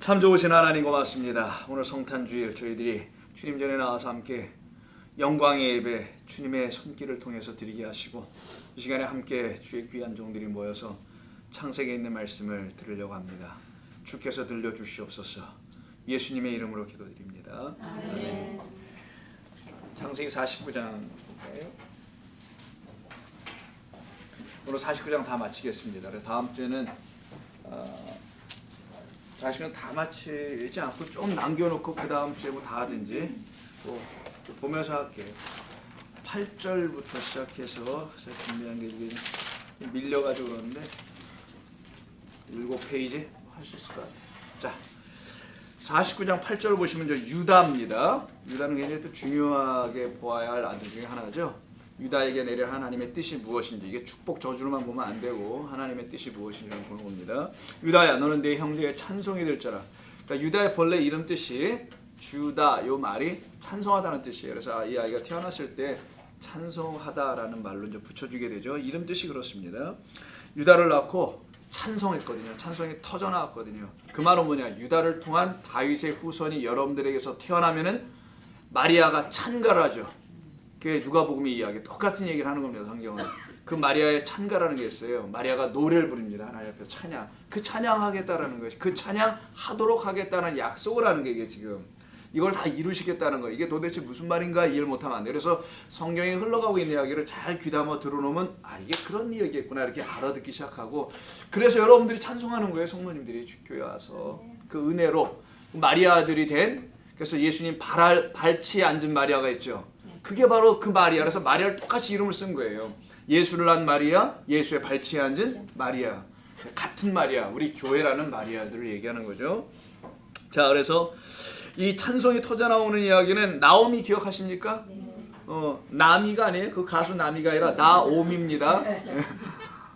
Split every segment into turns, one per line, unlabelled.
참 좋으신 하나님 고맙습니다. 오늘 성탄주일 저희들이 주님 전에 나와서 함께 영광의 예배 주님의 손길을 통해서 드리게 하시고 이 시간에 함께 주의 귀한 종들이 모여서 창세기에 있는 말씀을 들으려고 합니다. 주께서 들려주시옵소서. 예수님의 이름으로 기도드립니다. 아멘. 창세기 49장인가요? 오늘 49장 다 마치겠습니다. 다음 주에는 40년 다 마치지 않고 좀 남겨놓고 그 다음 주에 뭐 다 하든지 또 보면서 할게요. 8절부터 시작해서 제가 준비한 게 이게 밀려가지고 그러는데 7페이지 할 수 있을 것 같아요. 자, 49장 8절 보시면 유다입니다. 유다는 굉장히 또 중요하게 보아야 할 아들 중에 하나죠. 유다에게 내릴 하나님의 뜻이 무엇인지, 이게 축복 저주로만 보면 안 되고 하나님의 뜻이 무엇인지 보는 겁니다. 유다야, 너는 내 형제의 찬송이 될 자라. 그러니까 유다의 본래 이름 뜻이 주다, 요 말이 찬송하다는 뜻이에요. 그래서 이 아이가 태어났을 때 찬송하다라는 말로 이제 붙여주게 되죠. 이름 뜻이 그렇습니다. 유다를 낳고 찬송했거든요. 찬송이 터져 나왔거든요. 그 말은 뭐냐? 유다를 통한 다윗의 후손이 여러분들에게서 태어나면은 마리아가 찬가를 하죠. 그게 누가복음의 이야기 똑같은 얘기를 하는 겁니다. 성경은. 그 마리아의 찬가라는 게 있어요. 마리아가 노래를 부릅니다. 하나님 앞에 찬양. 그 찬양하겠다라는 것이, 그 찬양하도록 하겠다는 약속을 하는 게 이게 지금 이걸 다 이루시겠다는 거. 이게 도대체 무슨 말인가 이해를 못하면 안 돼요. 그래서 성경에 흘러가고 있는 이야기를 잘 귀담아 들어놓으면 이게 그런 이야기겠구나 이렇게 알아듣기 시작하고, 그래서 여러분들이 찬송하는 거예요. 성모님들이 교회 와서 그 은혜로 마리아들이 된, 그래서 예수님 발치에 앉은 마리아가 있죠. 그게 바로 그 마리아. 그래서 마리아를 똑같이 이름을 쓴 거예요. 예수를 낳은 마리아, 예수의 발치에 앉은 마리아. 같은 마리아, 우리 교회라는 마리아들을 얘기하는 거죠. 자, 그래서 이 찬송이 터져 나오는 이야기는 나오미 기억하십니까? 나미가 아니에요. 그 가수 나미가 아니라 나오미입니다.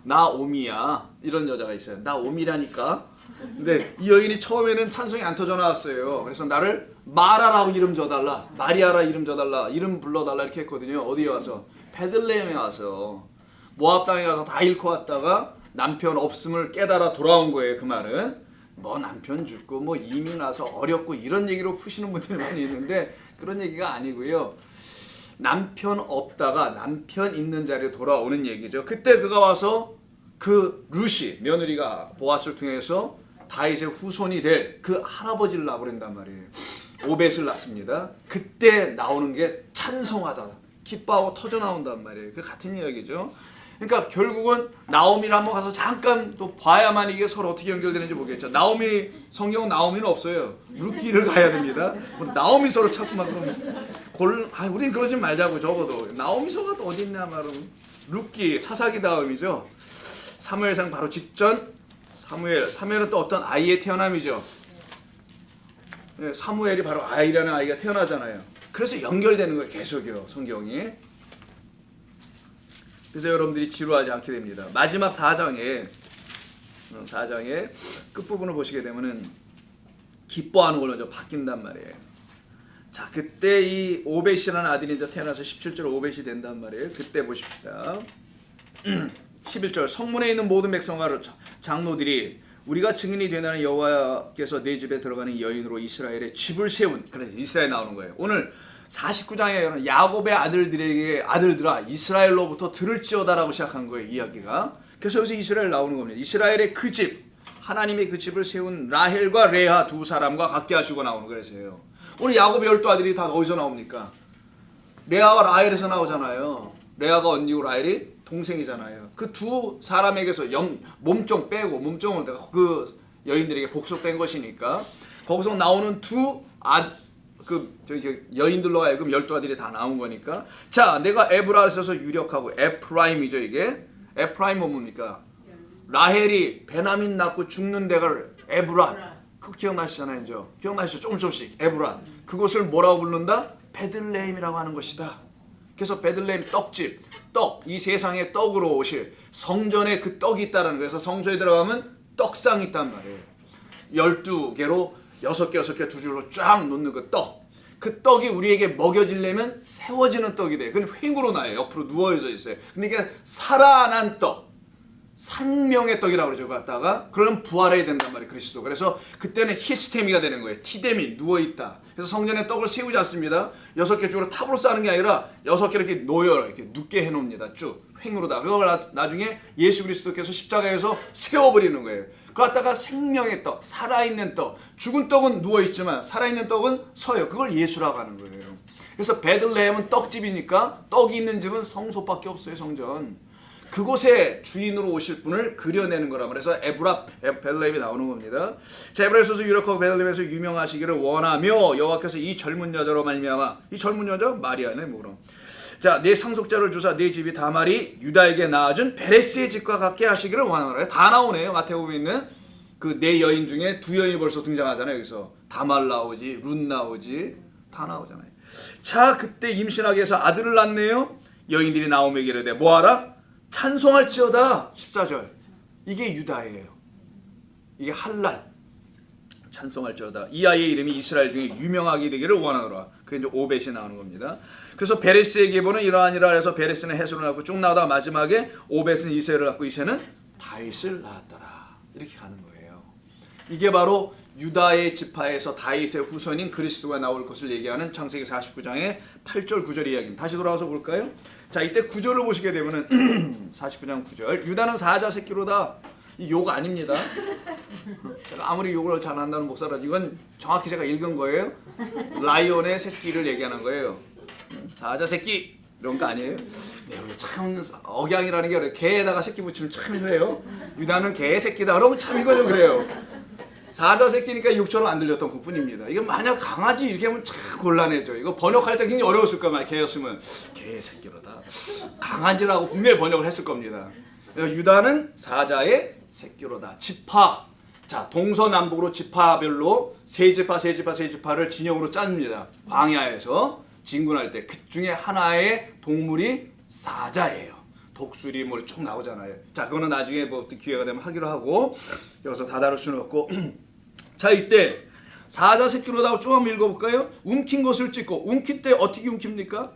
나오미야. 이런 여자가 있어요. 나오미라니까. 근데 이 여인이 처음에는 찬송이 안 터져 나왔어요. 그래서 나를 마라라고 이름 줘달라, 마리아라 이름 줘달라, 이름 불러달라 이렇게 했거든요. 어디에 와서? 베들레헴에 와서 모압 땅에 가서 다 잃고 왔다가 남편 없음을 깨달아 돌아온 거예요. 그 말은 뭐 남편 죽고 뭐 이민 와서 어렵고 이런 얘기로 푸시는 분들이 많이 있는데 그런 얘기가 아니고요. 남편 없다가 남편 있는 자리에 돌아오는 얘기죠. 그때 그가 와서 그 루시 며느리가 보아스를 통해서 다윗의 후손이 될 그 할아버지를 낳아버린단 말이에요. 오벳을 낳습니다. 그때 나오는 게 찬송하다, 기뻐하고 터져 나온단 말이에요. 그 같은 이야기죠. 그러니까 결국은 나오미를 한번 가서 잠깐 또 봐야만 이게 서로 어떻게 연결되는지 보겠죠. 나오미, 성경 나오미는 없어요. 룻기를 가야 됩니다. 뭐 나오미 서로 찾고만 그러면 우린 그러지 말자고. 적어도 나오미서가 또 어디 있냐 말은 룻기, 사사기 다음이죠. 사무엘상 바로 직전 사무엘은 또 어떤 아이의 태어남이죠. 네, 사무엘이 바로 아이라는 아이가 태어나잖아요. 그래서 연결되는 거예요. 계속요, 성경이. 그래서 여러분들이 지루하지 않게 됩니다. 마지막 4장의 끝부분을 보시게 되면은 기뻐하는 걸로 좀 바뀐단 말이에요. 자, 그때 이 오벳이라는 아들이 이제 태어나서 17절 오벳이 된단 말이에요. 그때 보십시다. 11절 성문에 있는 모든 백성과 장로들이 우리가 증인이 되나는 여호와께서 내 집에 들어가는 여인으로 이스라엘의 집을 세운, 그래서 이스라엘 나오는 거예요. 오늘 49장에 야곱의 아들들아 이스라엘로부터 들을지어다라고 시작한 거예요. 이야기가. 그래서 여기서 이스라엘 나오는 겁니다. 이스라엘의 그 집, 하나님의 그 집을 세운 라헬과 레아 두 사람과 같게 하시고 나오는 거예요. 오늘 야곱의 12아들이 다 어디서 나옵니까? 레아와 라헬에서 나오잖아요. 레아가 언니고 라헬이 동생이잖아요. 그 두 사람에게서 몸종 빼고, 몸종은 그 여인들에게 복속된 것이니까 거기서 나오는 여인들로 하여금 12아들이 다 나온 거니까. 자, 내가 에브라를 써서 유력하고 에프라임이죠. 이게 에프라임은 뭡니까? 라헬이 베냐민 낳고 죽는 데가 에브라. 그거 기억나시잖아요. 이제 기억나시죠? 조금씩 에브라. 그곳을 뭐라고 부른다? 베들레헴이라고 하는 것이다. 그래서 베들레헴 떡집, 떡, 이 세상의 떡으로 오실 성전에 그 떡이 있다는 거예요. 그래서 성소에 들어가면 떡상이 있단 말이에요. 12개로 6개 두 줄로 쫙 놓는 그 떡. 그 떡이 우리에게 먹여지려면 세워지는 떡이 돼요. 그건 횡으로 나요. 옆으로 누워져 있어요. 근데 이게 살아난 떡, 생명의 떡이라고 그러죠. 갖다가 그러면 부활해야 된단 말이에요. 그리스도. 그래서 그때는 히스테미가 되는 거예요. 티데미, 누워있다. 그래서 성전에 떡을 세우지 않습니다. 6개 줄로 탑으로 쌓는 게 아니라 6개 이렇게 놓여요. 이렇게 눕게 해놓습니다. 쭉 횡으로다. 그걸 나중에 예수 그리스도께서 십자가에서 세워버리는 거예요. 그러다가 생명의 떡, 살아있는 떡, 죽은 떡은 누워있지만 살아있는 떡은 서요. 그걸 예수라고 하는 거예요. 그래서 베들레헴은 떡집이니까 떡이 있는 집은 성소밖에 없어요. 성전. 그곳에 주인으로 오실 분을 그려내는 거라. 그래서 베들레헴이 나오는 겁니다. 자, 에브라서서 유력하고 베들레헴에서 유명하시기를 원하며 여호와께서 이 젊은 여자로 말미암아, 이 젊은 여자 마리아네 뭐 그럼. 자, 내 상속자를 주사 내 집이 다말이 유다에게 낳아준 베레스의 집과 같게 하시기를 원하노라. 다 나오네요. 마태복음에 있는 그 네 여인 중에 두 여인이 벌써 등장하잖아요. 여기서 다말 나오지, 룬 나오지, 다 나오잖아요. 자, 그때 임신하게 해서 아들을 낳네요. 여인들이 나오며 이르되 뭐하라? 찬송할지어다. 14절. 이게 유다예요. 이게 할랄. 찬송할지어다. 이 아이의 이름이 이스라엘 중에 유명하게 되기를 원하노라. 그게 이제 오벳이 나오는 겁니다. 그래서 베레스의 계보는 이러하니라 해서 베레스는 헤스를 낳고 쭉 나오다가 마지막에 오벳은 이새를 낳고 이새는 다윗을 낳았더라. 이렇게 가는 거예요. 이게 바로 유다의 지파에서 다윗의 후손인 그리스도가 나올 것을 얘기하는 창세기 49장의 8절 9절 이야기입니다. 다시 돌아와서 볼까요? 자, 이때 9절을 보시게 되면은 49장 9절. 유다는 사자 새끼로다. 이 욕 아닙니다. 제가 아무리 욕을 잘 한다는 목사라도 이건 정확히 제가 읽은 거예요. 라이온의 새끼를 얘기하는 거예요. 사자 새끼 이런 거 아니에요? 네, 참 억양이라는 게 어려워요. 개에다가 새끼 붙이면 참 그래요. 유다는 개 새끼다 그러면 참 이거 좀 그래요. 사자 새끼니까 욕처럼 안 들렸던 것뿐입니다. 이거 만약 강아지 이렇게 하면 참 곤란해져. 이거 번역할 때 굉장히 어려웠을 거야. 개였으면 개 새끼로다. 강아지라고 분명히 번역을 했을 겁니다. 그래서 유다는 사자의 새끼로다. 지파. 자, 동서남북으로 지파별로 세 지파를 진영으로 짭니다. 광야에서 진군할 때 그 중에 하나의 동물이 사자예요. 독수리 뭐 쭉 나오잖아요. 자, 그거는 나중에 뭐 기회가 되면 하기로 하고 여기서 다 다룰 수는 없고. 자, 이때 사자 새끼로다 쭉 한번 읽어볼까요? 움킨 것을 찢고. 움킬 때 어떻게 움킵니까?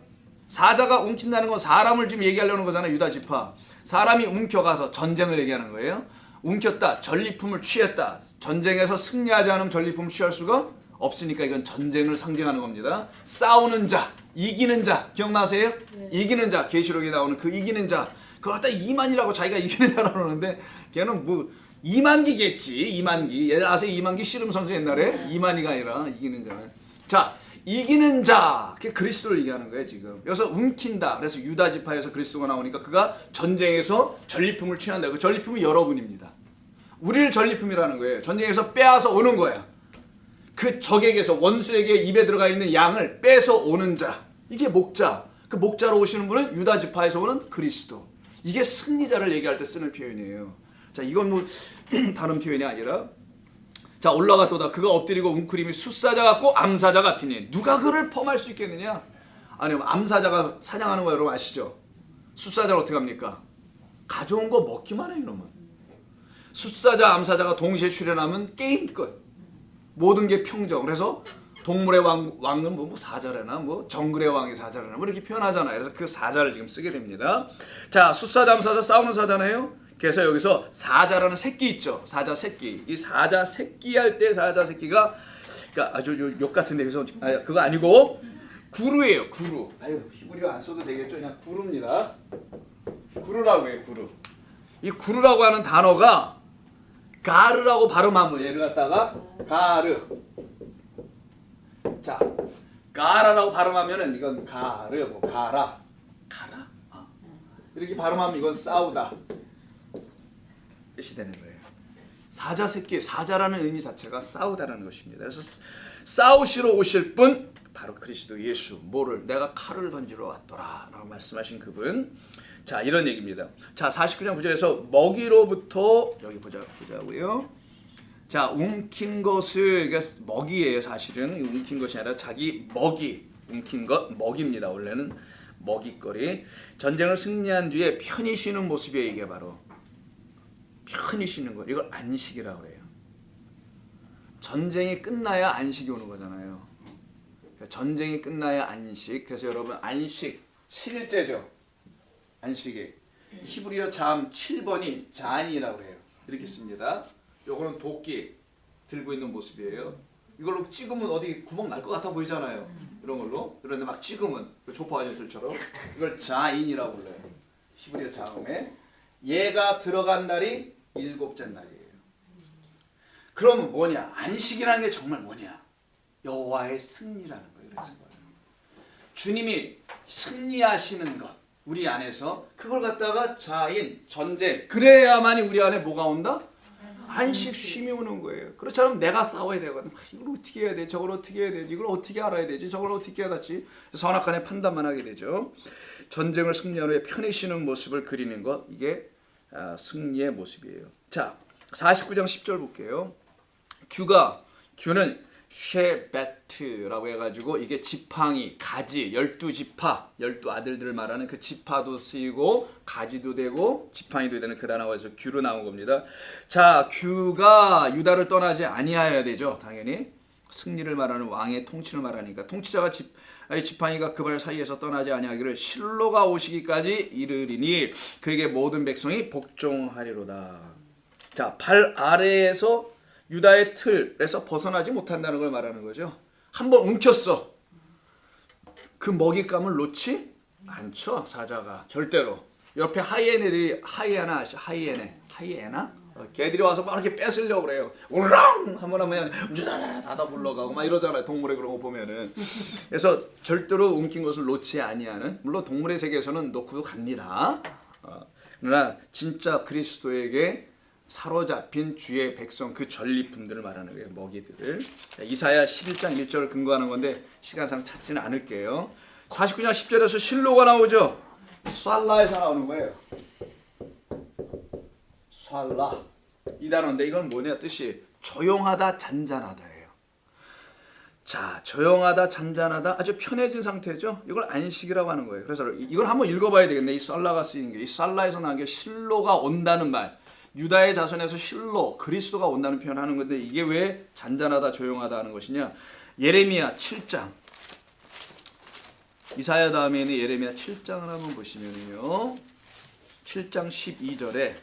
사자가 움킨다는 건 사람을 지금 얘기하려는 거잖아요. 유다 지파. 사람이 움켜가서 전쟁을 얘기하는 거예요. 움켰다. 전리품을 취했다. 전쟁에서 승리하지 않으면 전리품을 취할 수가 없으니까 이건 전쟁을 상징하는 겁니다. 싸우는 자, 이기는 자 기억나세요? 네. 이기는 자, 계시록에 나오는 그 이기는 자. 그걸 갖다 이만이라고 자기가 이기는 자라고 그러는데 걔는 뭐 이만기겠지. 이만기. 얘들 아세요? 이만기 씨름 선수 옛날에 이만이가 아니라 이기는 자. 자, 이기는 자, 그게 그리스도를 얘기하는 거예요 지금. 여기서 움킨다. 그래서 유다 지파에서 그리스도가 나오니까 그가 전쟁에서 전리품을 취한다. 그 전리품이 여러분입니다. 우리를 전리품이라는 거예요. 전쟁에서 빼앗아 오는 거야. 그 적에게서 원수에게 입에 들어가 있는 양을 빼서 오는 자. 이게 목자. 그 목자로 오시는 분은 유다 지파에서 오는 그리스도. 이게 승리자를 얘기할 때 쓰는 표현이에요. 자, 이건 뭐 다른 표현이 아니라 자, 올라갔도다. 그가 엎드리고 웅크림이 숫사자 같고 암사자 같으니 누가 그를 범할 수 있겠느냐? 아니면 암사자가 사냥하는 거 여러분 아시죠? 숫사자는 어떻게 합니까? 가져온 거 먹기만 해요, 이러면. 숫사자, 암사자가 동시에 출현하면 게임 끝. 모든 게 평정. 그래서 동물의 왕은 뭐 사자래나 뭐 정글의 왕이 사자래나 뭐 이렇게 표현하잖아요. 그래서 그 사자를 지금 쓰게 됩니다. 자, 숫사자, 암사자 싸우는 사자네요. 그래서 여기서 사자라는 새끼 있죠. 사자 새끼. 이 사자 새끼 할 때 사자 새끼가 그러니까 아주 욕 같은데 그래서 그거 아니고 구루예요. 구루. 아유, 히브리어 안 써도 되겠죠. 그냥 구루입니다. 구루라고 해요. 구루. 이 구루라고 하는 단어가 가르라고 발음하면 얘를 갖다가 가르. 자, 가라라고 발음하면은 이건 가르, 뭐 가라, 가라. 이렇게 발음하면 이건 싸우다. 뜻이 되는 거예요. 사자 새끼, 사자라는 의미 자체가 싸우다라는 것입니다. 그래서 싸우시러 오실 분 바로 그리스도 예수. 뭐를 내가 칼을 던지러 왔더라라고 말씀하신 그분. 자, 이런 얘기입니다. 자, 49장 9절에서 먹이로부터 여기 보자고요. 자, 움킨 것을 그러니까 먹이예요. 사실은 움킨 것이 아니라 자기 먹이. 움킨 것 먹입니다. 원래는 먹이거리. 전쟁을 승리한 뒤에 편히 쉬는 모습이에요. 이게 바로 편히 쉬는 거. 이걸 안식이라고 해요. 전쟁이 끝나야 안식이 오는 거잖아요. 그러니까 전쟁이 끝나야 안식. 그래서 여러분 안식 7일째죠. 안식이. 히브리어 자음 7번이 자안이라고 해요. 이렇게 씁니다. 요거는 도끼 들고 있는 모습이에요. 이걸로 찍으면 어디 구멍 날 것 같아 보이잖아요. 이런 걸로. 그런데 막 찍으면 조포 아저씨들처럼 이걸 자인이라고 불러요. 히브리어 자음에 얘가 들어간 날이 7째 날이에요. 그러면 뭐냐? 안식이라는 게 정말 뭐냐? 여호와의 승리라는 거예요. 그래서 주님이 승리하시는 것 우리 안에서 그걸 갖다가 자인, 전쟁 그래야만이 우리 안에 뭐가 온다? 안식, 쉼이 오는 거예요. 그렇지 않으면 내가 싸워야 되거든. 이걸 어떻게 해야 돼? 저걸 어떻게 해야 되지? 이걸 어떻게 알아야 되지? 저걸 어떻게 해야 되지? 선악간의 판단만 하게 되죠. 전쟁을 승리한 후에 편히 쉬는 모습을 그리는 것 이게 승리의 모습이에요. 자, 49장 10절 볼게요. 규는 쉐베트라고 해가지고 이게 지팡이, 가지, 12지파, 12아들들을 말하는 그 지파도 쓰이고 가지도 되고 지팡이도 되는 그 단어가 해서 규로 나온 겁니다. 자, 규가 유다를 떠나지 아니하여야 되죠. 당연히 승리를 말하는 왕의 통치를 말하니까 통치자가 지팡이가 그 발 사이에서 떠나지 아니하기를 실로가 오시기까지 이르리니 그에게 모든 백성이 복종하리로다. 자, 발 아래에서 유다의 틀에서 벗어나지 못한다는 걸 말하는 거죠. 한번 움켰어. 그 먹잇감을 놓지 않죠. 사자가 절대로. 옆에 하이에나들이 하이에나? 개들이 와서 막 이렇게 뺏으려고 그래요. 우랑 하면 그냥 닫아 불러가고 막 이러잖아요. 동물의 그런 거 보면은. 그래서 절대로 움킨 것을 놓지 아니하는, 물론 동물의 세계에서는 놓고도 갑니다. 그러나 진짜 그리스도에게 사로잡힌 주의 백성 그 전리품들을 말하는 거예요. 먹이들을. 이사야 11장 1절을 근거하는 건데 시간상 찾지는 않을게요. 49장 10절에서 실로가 나오죠. 쌀라에서 나오는 거예요. 쌀라 이 단어인데 이건 뭐냐 뜻이 조용하다 잔잔하다예요. 자, 조용하다 잔잔하다 아주 편해진 상태죠. 이걸 안식이라고 하는 거예요. 그래서 이걸 한번 읽어봐야 되겠네. 이 쌀라가 쓰인 게 이 쌀라에서 나온 게 실로가 온다는 말. 유다의 자손에서 실로 그리스도가 온다는 표현을 하는 건데 이게 왜 잔잔하다 조용하다 하는 것이냐. 예레미야 7장 이사야 다음에 있는 예레미야 7장을 한번 보시면요 7장 12절에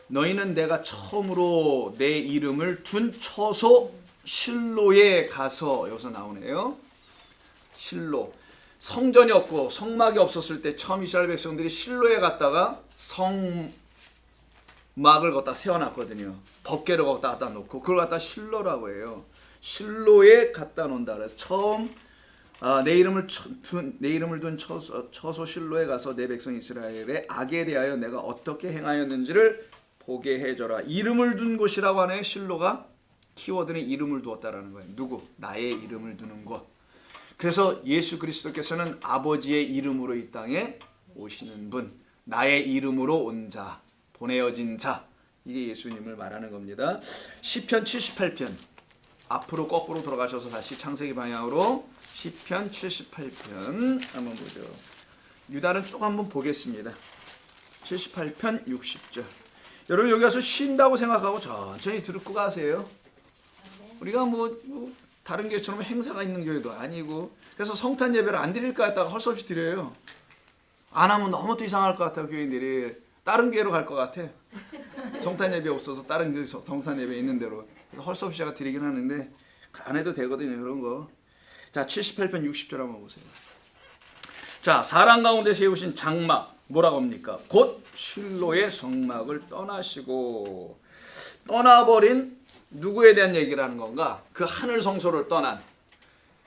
너희는 내가 처음으로 내 이름을 둔 처소 실로에 가서 여기서 나오네요. 실로 성전이 없고 성막이 없었을 때 처음 이스라엘 백성들이 실로에 갔다가 막을 갖다 세워놨거든요. 덮개를 갖다 놓고 그걸 갖다 실로라고 해요. 실로에 갖다 놓는다. 그래서 처음 내 이름을 둔 처소 실로에 가서 내 백성 이스라엘의 악에 대하여 내가 어떻게 행하였는지를 보게 해줘라. 이름을 둔 곳이라고 하네. 실로가 키워드는 이름을 두었다라는 거예요. 누구? 나의 이름을 두는 곳. 그래서 예수 그리스도께서는 아버지의 이름으로 이 땅에 오시는 분, 나의 이름으로 온 자, 보내어진 자, 이게 예수님을 말하는 겁니다. 시편 78편 앞으로 거꾸로 돌아가셔서 다시 창세기 방향으로 시편 78편 한번 보죠. 유다는 쭉 한번 보겠습니다. 78편 60절. 여러분 여기 가서 쉰다고 생각하고 천천히 듣고 가세요. 우리가 뭐 다른 교회처럼 행사가 있는 교회도 아니고 그래서 성탄 예배를 안 드릴까 했다가 할 수 없이 드려요. 안 하면 너무 또 이상할 것 같아요. 교인들이 다른 교회로 갈 것 같아. 성탄 예배 없어서 다른 교회 성탄 예배 있는 대로 할 수 없이 제가 드리긴 하는데 안 해도 되거든요. 그런 거. 자 78편 60절 한번 보세요. 자 사람 가운데 세우신 장막 뭐라고 합니까? 곧 실로의 성막을 떠나시고 떠나버린 누구에 대한 얘기를 하는 건가? 그 하늘 성소를 떠난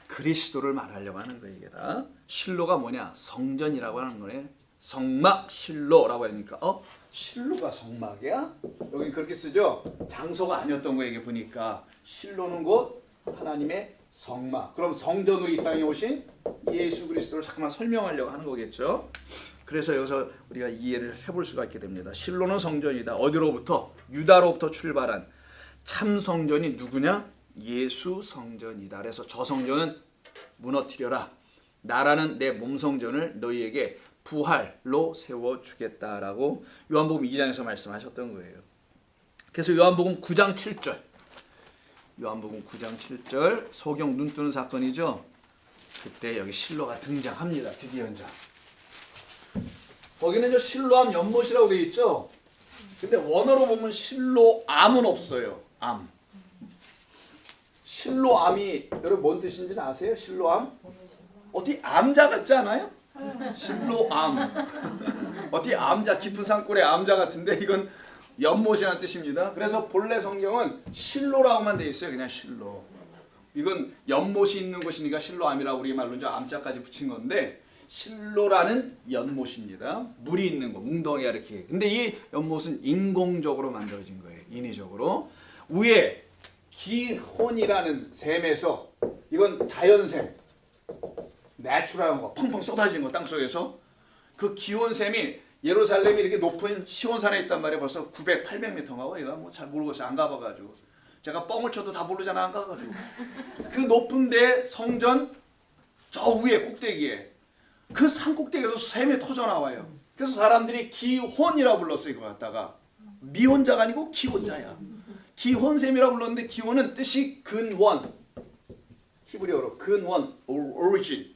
그리스도를 말하려고 하는 거예요. 이게 다. 실로가 뭐냐? 성전이라고 하는 거네. 성막 실로라고 하니까 실로가 성막이야? 여기 그렇게 쓰죠? 장소가 아니었던 거 이게 보니까 실로는 곧 하나님의 성막. 그럼 성전으로 이 땅에 오신 예수 그리스도를 잠깐만 설명하려고 하는 거겠죠? 그래서 여기서 우리가 이해를 해볼 수가 있게 됩니다. 실로는 성전이다. 어디로부터? 유다로부터 출발한 참 성전이 누구냐? 예수 성전이다. 그래서 저 성전은 무너뜨려라. 나라는 내 몸 성전을 너희에게 부활로 세워주겠다라고 요한복음 2장에서 말씀하셨던 거예요. 그래서 요한복음 9장 7절 요한복음 9장 7절 소경 눈 뜨는 사건이죠. 그때 여기 실로가 등장합니다. 드디어 이제 거기는 저 실로암 연못이라고 되어 있죠. 근데 원어로 보면 실로암은 없어요. 암. 실로암이 여러분 뭔 뜻인지는 아세요? 실로암? 어디 암자 같지 않아요? 실로암. 어디 암자, 깊은 산골의 암자 같은데 이건 연못이라는 뜻입니다. 그래서 본래 성경은 실로라고만 돼 있어요. 그냥 실로. 이건 연못이 있는 곳이니까 실로암이라고 우리 말로 이제 암자까지 붙인 건데 실로라는 연못입니다. 물이 있는 곳, 웅덩이가 이렇게. 근데 이 연못은 인공적으로 만들어진 거예요. 인위적으로. 위에 기혼이라는 샘에서, 이건 자연샘, 내추럴한 거, 펑펑 쏟아진 거 땅속에서. 그 기온샘이 예루살렘이 이렇게 높은 시온산에 있단 말이에요. 벌써 900, 800m인가? 얘가 뭐 잘 모르겠어요. 안 가봐가지고. 제가 뻥을 쳐도 다 모르잖아. 안 가가지고. 그 높은 데 성전 저 위에 꼭대기에 그 산 꼭대기에서 샘이 터져 나와요. 그래서 사람들이 기혼이라고 불렀어요. 이거 갖다가 미혼자가 아니고 기혼자야. 기혼샘이라고 불렀는데 기혼은 뜻이 근원, 히브리어로 근원, origin,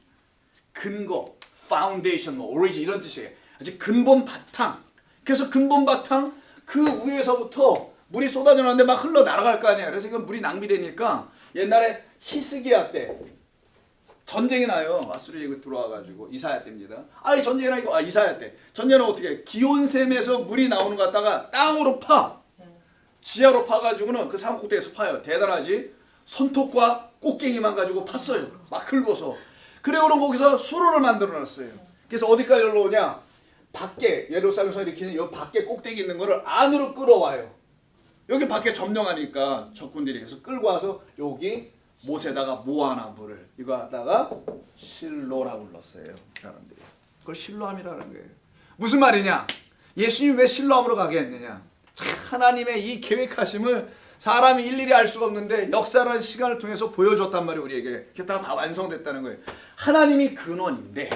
근거, foundation, origin 이런 뜻이에요. 아주 근본 바탕. 그래서 근본 바탕 그 위에서부터 물이 쏟아져 나오는데 막 흘러 날아갈 거 아니에요. 그래서 이건 물이 낭비되니까 옛날에 히스기야 때 전쟁이 나요. 아수르가 들어와가지고 이사야 때입니다. 이 전쟁이 나고 이사야 때. 전쟁은 어떻게 해? 기온샘에서 물이 나오는 것 갖다가 땅으로 파. 지하로 파가지고는 그 산 꼭대기에서 파요. 대단하지? 손톱과 꽃갱이만 가지고 팠어요. 막 긁어서. 그래 그럼 거기서 수로를 만들어놨어요. 그래서 어디까지 올라오냐? 밖에 예루살렘에서 일으키는 이 밖에 꼭대기 있는 거를 안으로 끌어와요. 여기 밖에 점령하니까 적군들이 그래서 끌고 와서 여기 못에다가 모아나 물을 이거 하다가 실로라고 불렀어요. 사람들이. 그걸 실로암이라는 거예요. 무슨 말이냐? 예수님이 왜 실로암으로 가게 했느냐? 하나님의 이 계획하심을 사람이 일일이 알 수가 없는데 역사라는 시간을 통해서 보여줬단 말이에요. 우리에게. 그게 다 완성됐다는 거예요. 하나님이 근원인데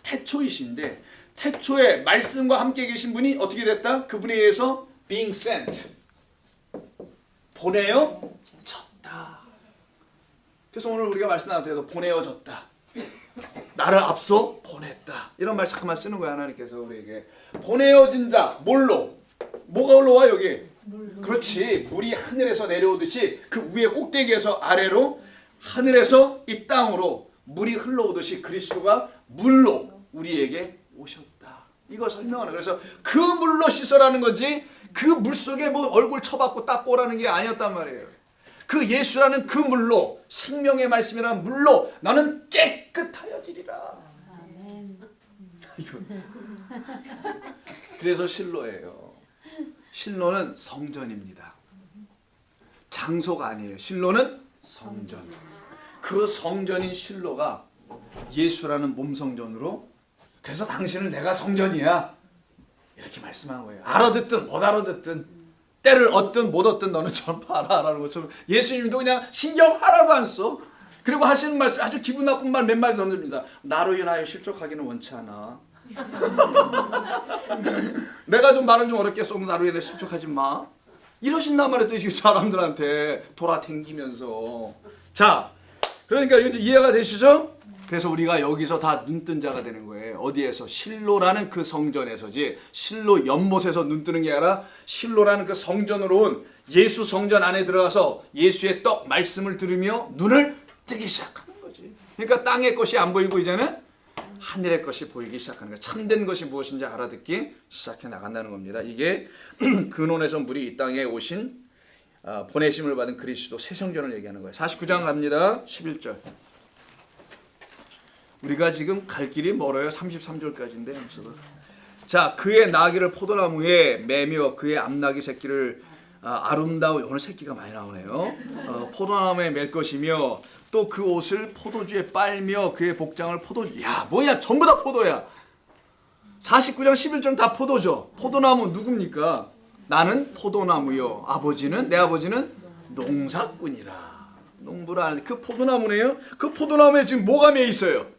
태초이신데 태초에 말씀과 함께 계신 분이 어떻게 됐다? 그분에 의해서 being sent, 보내어졌다. 그래서 오늘 우리가 말씀 나눌 때도 보내어졌다. 나를 앞서 보냈다. 이런 말 잠깐만 쓰는 거야. 하나님께서 우리에게. 보내어진 자, 뭘로? 뭐가 올라와 여기? 그렇지. 물이 하늘에서 내려오듯이 그 위에 꼭대기에서 아래로 하늘에서 이 땅으로 물이 흘러오듯이 그리스도가 물로 우리에게 오셨다. 이걸 설명하는. 그래서 그 물로 씻어라는 거지 그 물 속에 뭐 얼굴 쳐박고 닦고 오라는 게 아니었단 말이에요. 그 예수라는 그 물로 생명의 말씀이라는 물로 나는 깨끗하여지리라. 그래서 실로예요. 실로는 성전입니다. 장소가 아니에요. 실로는 성전. 그 성전인 실로가 예수라는 몸성전으로 그래서 당신은 내가 성전이야. 이렇게 말씀한 거예요. 알아듣든 못 알아듣든 때를 얻든 못 얻든 너는 전파하라는 것처럼 예수님도 그냥 신경 하나도 안 써. 그리고 하시는 말씀 아주 기분 나쁜 말 몇 마디 던집니다. 나로 인하여 실족하기는 원치 않아. 내가 좀 말을 좀 어렵게 써도 나로 인해 실족하지 마. 이러신단 말이에요. 또 사람들한테 돌아다니면서. 자, 그러니까 이해가 되시죠? 그래서 우리가 여기서 다 눈뜬 자가 되는 거예요. 어디에서? 실로라는 그 성전에서지. 실로 연못에서 눈뜨는 게 아니라 실로라는 그 성전으로 온 예수 성전 안에 들어가서 예수의 떡 말씀을 들으며 눈을 뜨기 시작하는 거지. 그러니까 땅의 것이 안 보이고 이제는 하늘의 것이 보이기 시작하는 거예요. 참된 것이 무엇인지 알아듣기 시작해 나간다는 겁니다. 이게 근원에서 물이 이 땅에 오신 보내심을 받은 그리스도 새 성전을 얘기하는 거예요. 49장 갑니다. 11절. 우리가 지금 갈 길이 멀어요. 33절까지인데. 자, 그의 나귀를 포도나무에 매며 그의 암나귀 새끼를 아름다운, 오늘 새끼가 많이 나오네요. 포도나무에 맬 것이며 또 그 옷을 포도주에 빨며 그의 복장을 포도주. 야, 뭐야? 전부 다 포도야. 49장 11절은 다 포도죠. 포도나무 누굽니까? 나는 포도나무요. 내 아버지는 농사꾼이라. 농부를 하는 그 포도나무네요. 그 포도나무에 지금 뭐가 매 있어요?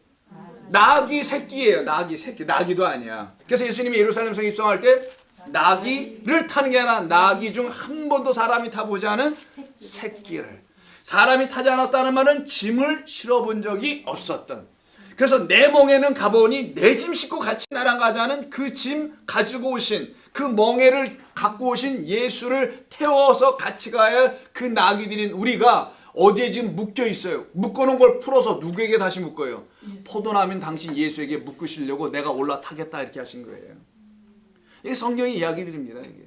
나귀 새끼예요. 나귀 새끼. 나귀도 아니야. 그래서 예수님이 예루살렘성에 입성할 때 나귀를 타는 게 아니라 나귀 중 한 번도 사람이 타보지 않은 새끼를. 사람이 타지 않았다는 말은 짐을 실어본 적이 없었던. 그래서 내 멍에는 가보니 내 짐 싣고 같이 나랑 가자는 그 짐 가지고 오신 그 멍에를 갖고 오신 예수를 태워서 같이 가야 할 그 나귀들인 우리가 어디에 지금 묶여 있어요. 묶어놓은 걸 풀어서 누구에게 다시 묶어요? 포도나무인 당신 예수에게 묶으시려고 내가 올라타겠다 이렇게 하신 거예요. 이게 성경의 이야기들입니다. 이게.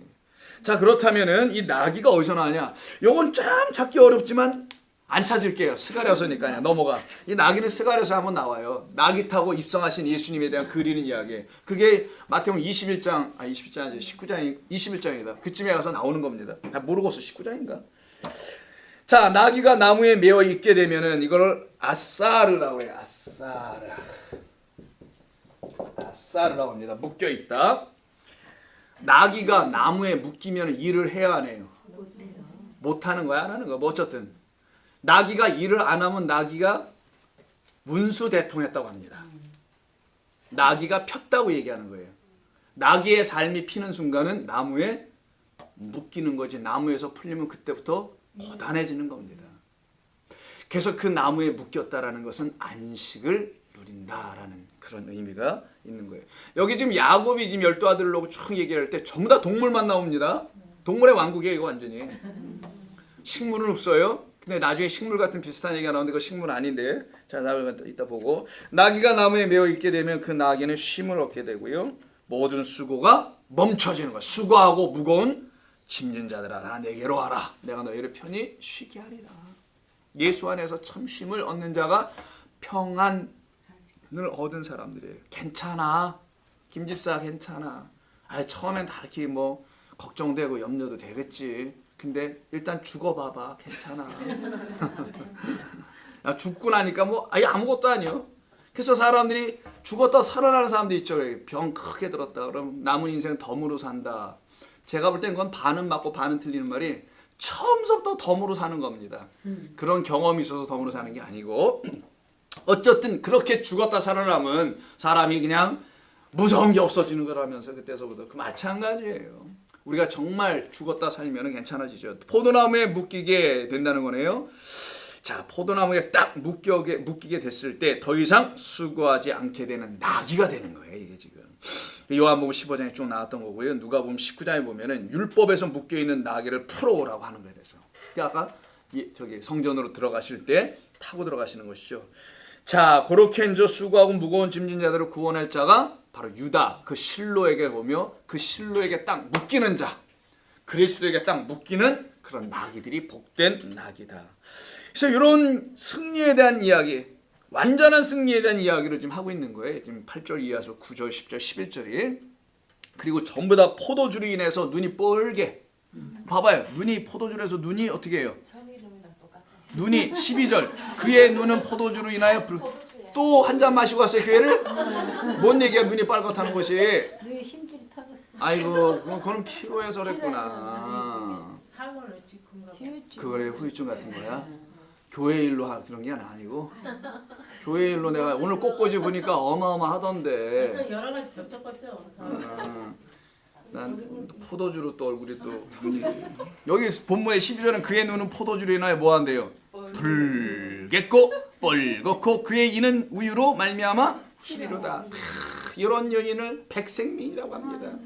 자, 그렇다면은 이 나귀가 어디서 나왔냐? 요건 좀 찾기 어렵지만 안 찾을게요. 스가랴서니까요. 넘어가. 이 나귀는 스가랴서 한번 나와요. 나귀 타고 입성하신 예수님에 대한 그리는 이야기. 그게 마태복음 21장, 21장 아니지 19장, 21장이다. 그쯤에 가서 나오는 겁니다. 모르겠어. 19장인가? 자, 나귀가 나무에 매어 있게 되면은 이걸 아사르라고 해요. 아사르라고 합니다. 묶여 있다. 나귀가 나무에 묶이면 일을 해야 하네요. 못 하는 거야, 안 하는 거야. 뭐 어쨌든 나귀가 일을 안 하면 나귀가 문수대통했다고 합니다. 나귀가 폈다고 얘기하는 거예요. 나귀의 삶이 피는 순간은 나무에 묶이는 거지. 나무에서 풀리면 그때부터 고단해지는 겁니다. 그래서 그 나무에 묶였다라는 것은 안식을 누린다라는 그런 의미가 있는 거예요. 여기 지금 야곱이 지금 12아들을 놓고 쭉 얘기할 때 전부 다 동물만 나옵니다. 동물의 왕국이에요, 이거 완전히. 식물은 없어요. 근데 나중에 식물 같은 비슷한 얘기가 나오는데 그거 식물 아닌데. 자, 나가 이따 보고. 나귀가 나무에 매어 있게 되면 그 나귀는 쉼을 얻게 되고요. 모든 수고가 멈춰지는 거야. 수고하고 무거운 짐진 자들아, 다 내게로 와라. 내가 너희를 편히 쉬게 하리라. 예수 안에서 참 쉼을 얻는 자가 평안을 얻은 사람들이에요. 괜찮아. 김집사 괜찮아. 처음엔 다 이렇게 뭐 걱정되고 염려도 되겠지. 근데 일단 죽어봐봐. 괜찮아. 죽고 나니까 뭐 아무것도 아니요. 그래서 사람들이 죽었다 살아나는 사람도 있죠. 병 크게 들었다. 그럼 남은 인생 덤으로 산다. 제가 볼 땐 그건 반은 맞고 반은 틀리는 말이 처음부터 덤으로 사는 겁니다. 그런 경험이 있어서 덤으로 사는 게 아니고 어쨌든 그렇게 죽었다 살아남은 사람이 그냥 무서운 게 없어지는 거라면서 그때서부터 그 마찬가지예요. 우리가 정말 죽었다 살면 괜찮아지죠. 포도나무에 묶이게 된다는 거네요. 자, 포도나무에 딱 묶이게 됐을 때 더 이상 수고하지 않게 되는 나귀가 되는 거예요. 이게 지금 요한복음 15장에 쭉 나왔던 거고요. 누가복음 19장에 보면은 율법에서 묶여 있는 나귀를 풀어오라고 하는 거예요. 그래서 아까 저기 성전으로 들어가실 때 타고 들어가시는 것이죠. 자, 그렇게 이제 수고하고 무거운 짐진 자들을 구원할 자가 바로 유다, 그 실로에게 오며 그 실로에게 딱 묶이는 자, 그리스도에게 딱 묶이는 그런 나귀들이 복된 나귀다. 그래서 이런 승리에 대한 이야기, 완전한 승리에 대한 이야기를 지금 하고 있는 거예요. 지금 8절 이하서 9절, 10절, 11절이. 그리고 전부 다 포도주로 인해서 눈이 뻘게. 봐봐요. 눈이 포도주에서 눈이 어떻게 해요? 눈이 12절. 그의 눈은 포도주로 인하여 또 한 잔 마시고 왔어요, 교회를? 뭔 얘기야, 눈이 빨갛다는 것이.
뇌에 힘줄이 터졌어.
아이고, 그건 피로해서 그랬구나.
상을 직군가.
그거래, 후유증 같은 거야? 교회 일로 그런 게 아니고 교회 일로 내가 오늘 꽃꽂이 보니까 어마어마하던데.
여러 가지 겹쳤겠죠.
난 포도주로 또 얼굴이 또 눈이 여기 본문의 12절은 그의 눈은 포도주로 인하여 뭐한대요? 붉겠고 뻘겋고 그의 이는 우유로 말미암아 희리로다. 이런 여인을 백생민이라고 합니다.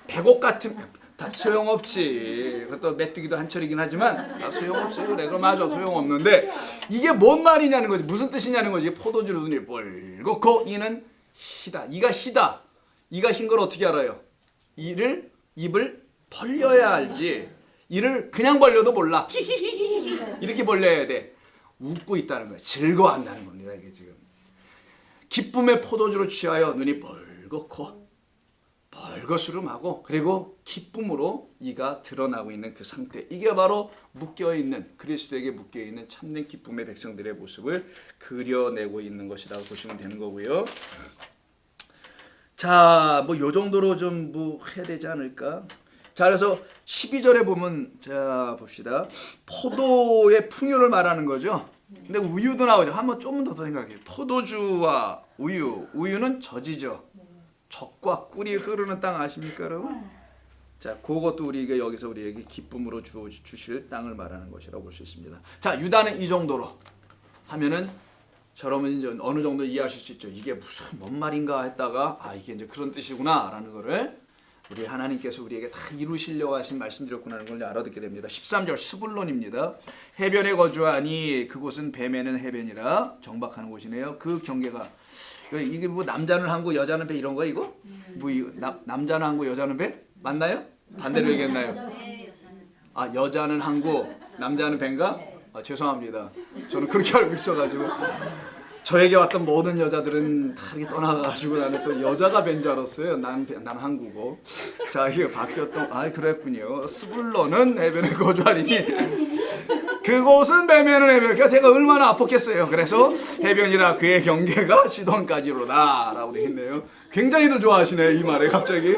백옥 같은 다 소용없지. 그것도 메뚜기도 한철이긴 하지만 다 소용없어요. 그래, 그럼 맞아, 소용없는데 이게 뭔 말이냐는 거지. 무슨 뜻이냐는 거지. 포도주로 눈이 뻘겋고 이는 희다. 이가 희다. 이가 흰 걸 어떻게 알아요? 입을 벌려야 알지. 이를 그냥 벌려도 몰라. 이렇게 벌려야 돼. 웃고 있다는 거야. 즐거워한다는 겁니다. 이게 지금 기쁨의 포도주로 취하여 눈이 뻘겋고 벌거스름하고 그리고 기쁨으로 이가 드러나고 있는 그 상태. 이게 바로 묶여있는 그리스도에게 묶여있는 참된 기쁨의 백성들의 모습을 그려내고 있는 것이라고 보시면 되는 거고요. 자, 뭐 요 정도로 좀 뭐 해야 되지 않을까? 자, 그래서 12절에 보면 자 봅시다. 포도의 풍요를 말하는 거죠. 근데 우유도 나오죠. 한번 좀 더 생각해요. 포도주와 우유는 젖이죠. 젖과 꿀이 흐르는 땅 아십니까, 여러분? 자, 그것도 우리에게 여기서 우리에게 기쁨으로 주실 땅을 말하는 것이라고 볼 수 있습니다. 자, 유다는 이 정도로 하면은 저러면 이제 어느 정도 이해하실 수 있죠. 이게 무슨 뭔 말인가 했다가 아 이게 이제 그런 뜻이구나라는 거를 우리 하나님께서 우리에게 다 이루시려고 하신 말씀드렸구나 하는 걸 알아듣게 됩니다. 13절 스불론입니다. 해변에 거주하니 그곳은 뱀에는 해변이라 정박하는 곳이네요. 그 경계가 이게 뭐 남자는 항구 여자는 배 이런 거 이거? 뭐 남자는 항구 여자는 배? 맞나요? 반대로 얘기했나요? 아 여자는 항구 남자는 배인가? 아, 죄송합니다. 저는 그렇게 알고 있어가지고 저에게 왔던 모든 여자들은 다 이렇게 떠나가지고 나는 또 여자가 뵌 줄 알았어요. 난 항구고. 자 이게 바뀌었던. 아 그랬군요. 스불론은 해변에 거주하리니 그곳은 뱀에는 해변. 그러니까 제가 얼마나 아팠겠어요. 그래서 해변이라 그의 경계가 시돈까지로다라고 되어 있네요. 굉장히들 좋아하시네 이 말에 갑자기.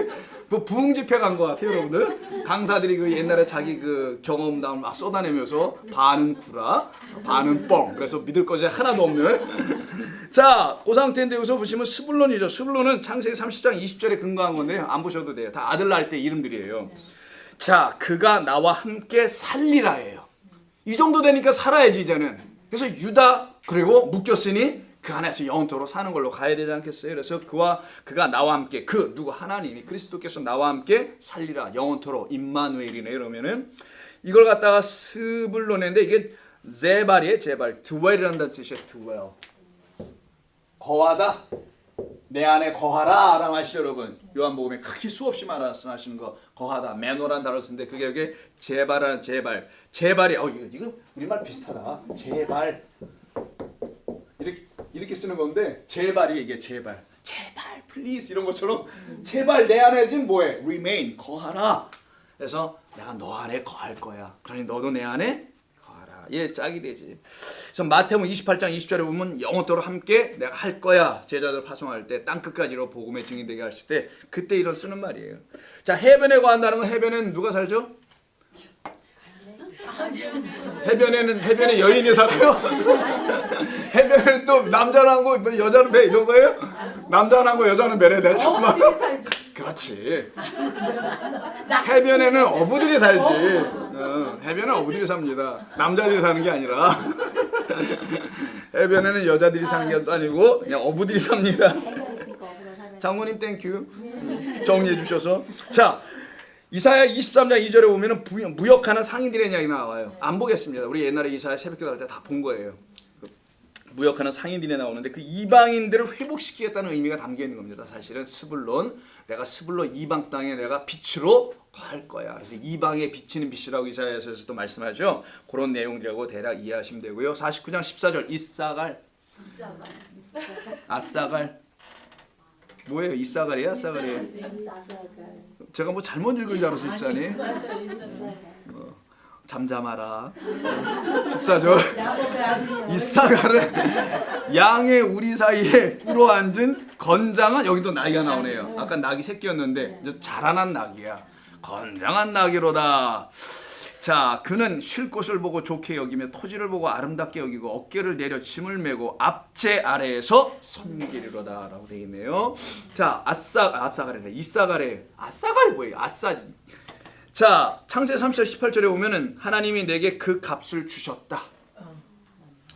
그 부흥 집회 간 것 같아요, 여러분들. 강사들이 그 옛날에 자기 그 경험담을 막 쏟아내면서 반은 구라, 반은 뻥. 그래서 믿을 것이 하나도 없는. 자, 그 상태인데 여기서 보시면 스불론이죠. 스불론은 창세기 30장 20절에 근거한 건데요. 안 보셔도 돼요. 다 아들 낳을 때 이름들이에요. 자, 그가 나와 함께 살리라예요. 이 정도 되니까 살아야지 이제는. 그래서 유다 그리고 묶였으니 그 안에서 영원토록 사는 걸로 가야 되지 않겠어요? 그래서 그가 나와 함께 그 누구 하나님이 그리스도께서 나와 함께 살리라 영원토록 임마누엘이네. 이러면은 이걸 갖다가 스불론인데 이게 제발이에요. 제발 드웰이라는 뜻이에요. 드웰 거하다. 내 안에 거하라 라고 하시죠 여러분. 요한복음에 크게 수없이 말씀하시는 거 거하다 메노라는 단어를 쓰는데 그게 여기 제발이라는 제발이 이거 우리말 비슷하다. 제발 이렇게 쓰는 건데 제발이 이게 제발 please 이런 것처럼 제발 내 안에 지금 뭐해? remain 거하라. 그래서 내가 너 안에 거할 거야. 그러니 너도 내 안에 거하라. 예, 짝이 되지. 그래서 마태복음 28장 20절에 보면 영원토록 함께 내가 할 거야. 제자들 파송할 때 땅 끝까지로 복음의 증인되게 하실 때 그때 이런 쓰는 말이에요. 자, 해변에 거한다는 건 해변에는 누가 살죠? 해변에 여인이 살아요? 해변에는 또 남자는 항구 여자는 배 이런 거예요? 남자는 항구 여자는 배래. 내가 자꾸만 그렇지. 해변에는 어부들이 살지. 해변은 어부들이 삽니다. 남자들이 사는 게 아니라 해변에는 여자들이 사는 게 아니고 그냥 어부들이 삽니다. 장모님 땡큐 정리해 주셔서. 자, 이사야 23장 2절에 보면은 무역하는 상인들의 이야기 나와요. 안 보겠습니다. 우리 옛날에 이사야 새벽기도 할 때 다 본 거예요. 무역하는 상인들이 나오는데 그 이방인들을 회복시키겠다는 의미가 담겨 있는 겁니다. 사실은 스불론, 내가 스불론 이방 땅에 내가 빛으로 갈 거야. 그래서 이방에 비치는 빛이라고 이사야서에서도 말씀하죠. 그런 내용들하고 대략 이해하시면 되고요. 49장 14절 아싸갈 뭐예요? 이사갈이야? 아싸갈이에요? 제가 뭐 잘못 읽은 줄 알았어 집사님. 잠잠하라. 14절 이사갈은 양의 우리 사이에 꿇어앉은 건장한 여기도 나귀가 나오네요. 아까 나귀 새끼였는데 이제 자라난 나귀야. 건장한 나귀로다. 자, 그는 쉴 곳을 보고 좋게 여기며 토지를 보고 아름답게 여기고 어깨를 내려 짐을 메고 앞제 아래에서 섬기리로다 라고 되어 있네요. 자, 아싸가래네. 이사가래. 아싸가래 뭐예요? 아싸지. 자, 창세 30절 18절에 보면은 하나님이 내게 그 값을 주셨다.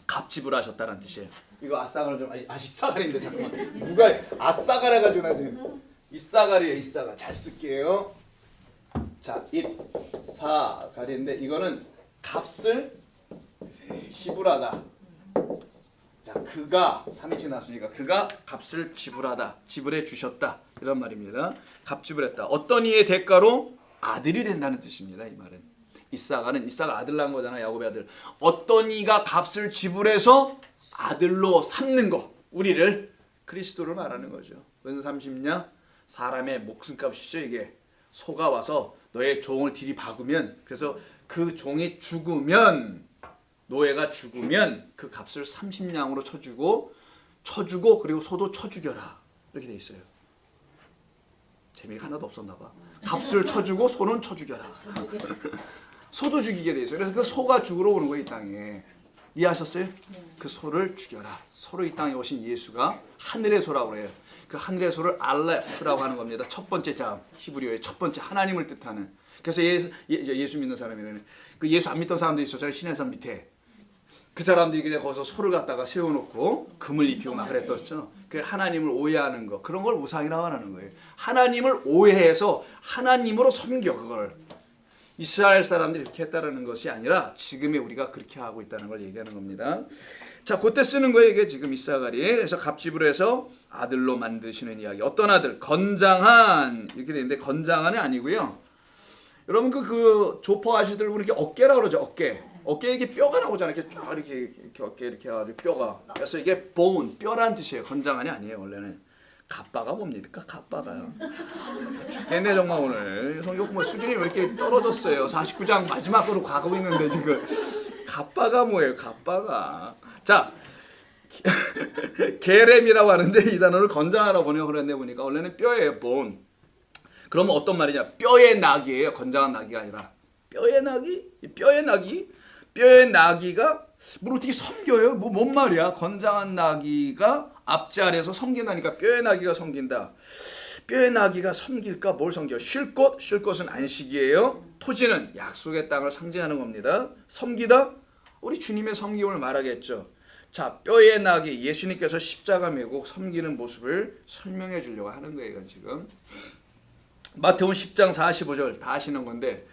값 지불하셨다는 뜻이에요. 이거 아싸가래 좀 이사가래인데 잠깐만. 누가 아싸가래 가지고 나 지금 이사가래예요. 이사가 잘 쓸게요. 자, 이사가리인데 이거는 값을 지불하다. 자, 그가 3인칭 나왔으니까 그가 값을 지불하다. 지불해 주셨다. 이런 말입니다. 값 지불했다. 어떤 이의 대가로 아들이 된다는 뜻입니다. 이 말은. 이사가 아들 낳은 거잖아. 야곱의 아들. 어떤 이가 값을 지불해서 아들로 삼는 거. 우리를 그리스도를 말하는 거죠. 은 30냐? 사람의 목숨값이죠, 이게. 소가 와서 너의 종을 들이박으면 그래서 그 종이 죽으면 노예가 죽으면 그 값을 30냥으로 쳐주고 그리고 소도 쳐 죽여라. 이렇게 돼 있어요. 재미가 하나도 없었나 봐. 값을 쳐주고 소는 쳐 죽여라. 소도 죽이게 돼 있어요. 그래서 그 소가 죽으러 오는 거예요, 이 땅에. 이해하셨어요? 그 소를 죽여라. 소로 이 땅에 오신 예수가 하늘의 소라고 그래요. 그 하늘의 소를 알레프라고 하는 겁니다. 첫 번째 자, 히브리어의 첫 번째 하나님을 뜻하는. 그래서 예수 믿는 사람이라는 그 예수 안 믿던 사람도 있었잖아요. 시내산 밑에 그 사람들이 그냥 거기서 소를 갖다가 세워놓고 금을 입히고 막 그랬었죠. 그 하나님을 오해하는 거, 그런 걸 우상이라고 하는 거예요. 하나님을 오해해서 하나님으로 섬겨. 그걸 이스라엘 사람들이 이렇게 했다는 것이 아니라 지금의 우리가 그렇게 하고 있다는 걸 얘기하는 겁니다. 자, 그때 쓰는 거예요. 이게 지금 이사갈이. 그래서 갑집으로 해서 아들로 만드시는 이야기. 어떤 아들? 건장한, 이렇게 되는데 건장한이 아니고요. 여러분 그 조퍼 아저씨들 보면 이렇게 어깨라고 그러죠. 어깨에 이게 뼈가 나오잖아요. 이렇게 쫙 이렇게 어깨 이렇게 해가지고 뼈가. 그래서 이게 bone, 뼈란 뜻이에요. 건장한이 아니에요. 원래는. 갑바가 뭡니까? 갑바가요. 죽겠네 정말 오늘. 성경 뭐 수준이 왜 이렇게 떨어졌어요. 49장 마지막으로 가고 있는데 지금. 갑바가 뭐예요? 갑바가. 자, 게렘이라고 하는데 이 단어를 건장하라고 번역을 그랬네 보니까 원래는 뼈예요. bone. 그러면 어떤 말이냐? 뼈의 낙이에요. 건장한 낙이가 아니라. 뼈의 낙이? 뼈의 나귀가 뭘 어떻게 섬겨요? 뭔 말이야? 건장한 나귀가 앞자리에서 섬긴다니까 뼈의 나귀가 섬긴다. 뼈의 나귀가 섬길까? 뭘 섬겨? 쉴 곳은 안식이에요. 토지는 약속의 땅을 상징하는 겁니다. 섬기다? 우리 주님의 섬김을 말하겠죠. 자, 뼈의 나귀, 예수님께서 십자가 메고 섬기는 모습을 설명해 주려고 하는 거예요. 이건 지금. 마태복음 10장 45절 다 아시는 건데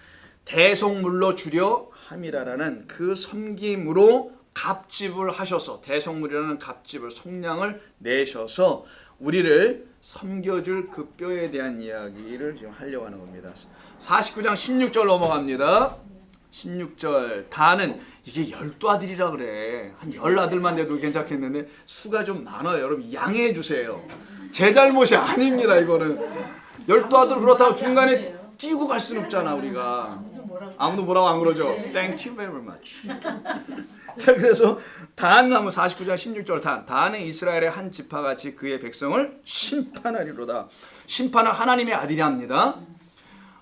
대속물로 주려 함이라라는 그 섬김으로 갑집을 하셔서 대속물이라는 갑집을 속량을 내셔서 우리를 섬겨줄 그 뼈에 대한 이야기를 지금 하려고 하는 겁니다. 49장 16절 넘어갑니다. 16절 다는 이게 12아들이라 그래. 한 10아들만 돼도 괜찮겠는데 수가 좀 많아요. 여러분 양해해 주세요. 제 잘못이 아닙니다. 이거는 12아들 그렇다고 중간에 뛰고 갈 수는 없잖아 우리가. 아무도 뭐라고 안 그러죠? Thank you very much. 자, 그래서 단 하면 49장 16절 단은 이스라엘의 한 지파같이 그의 백성을 심판하리로다. 심판은 하나님의 아들이 합니다.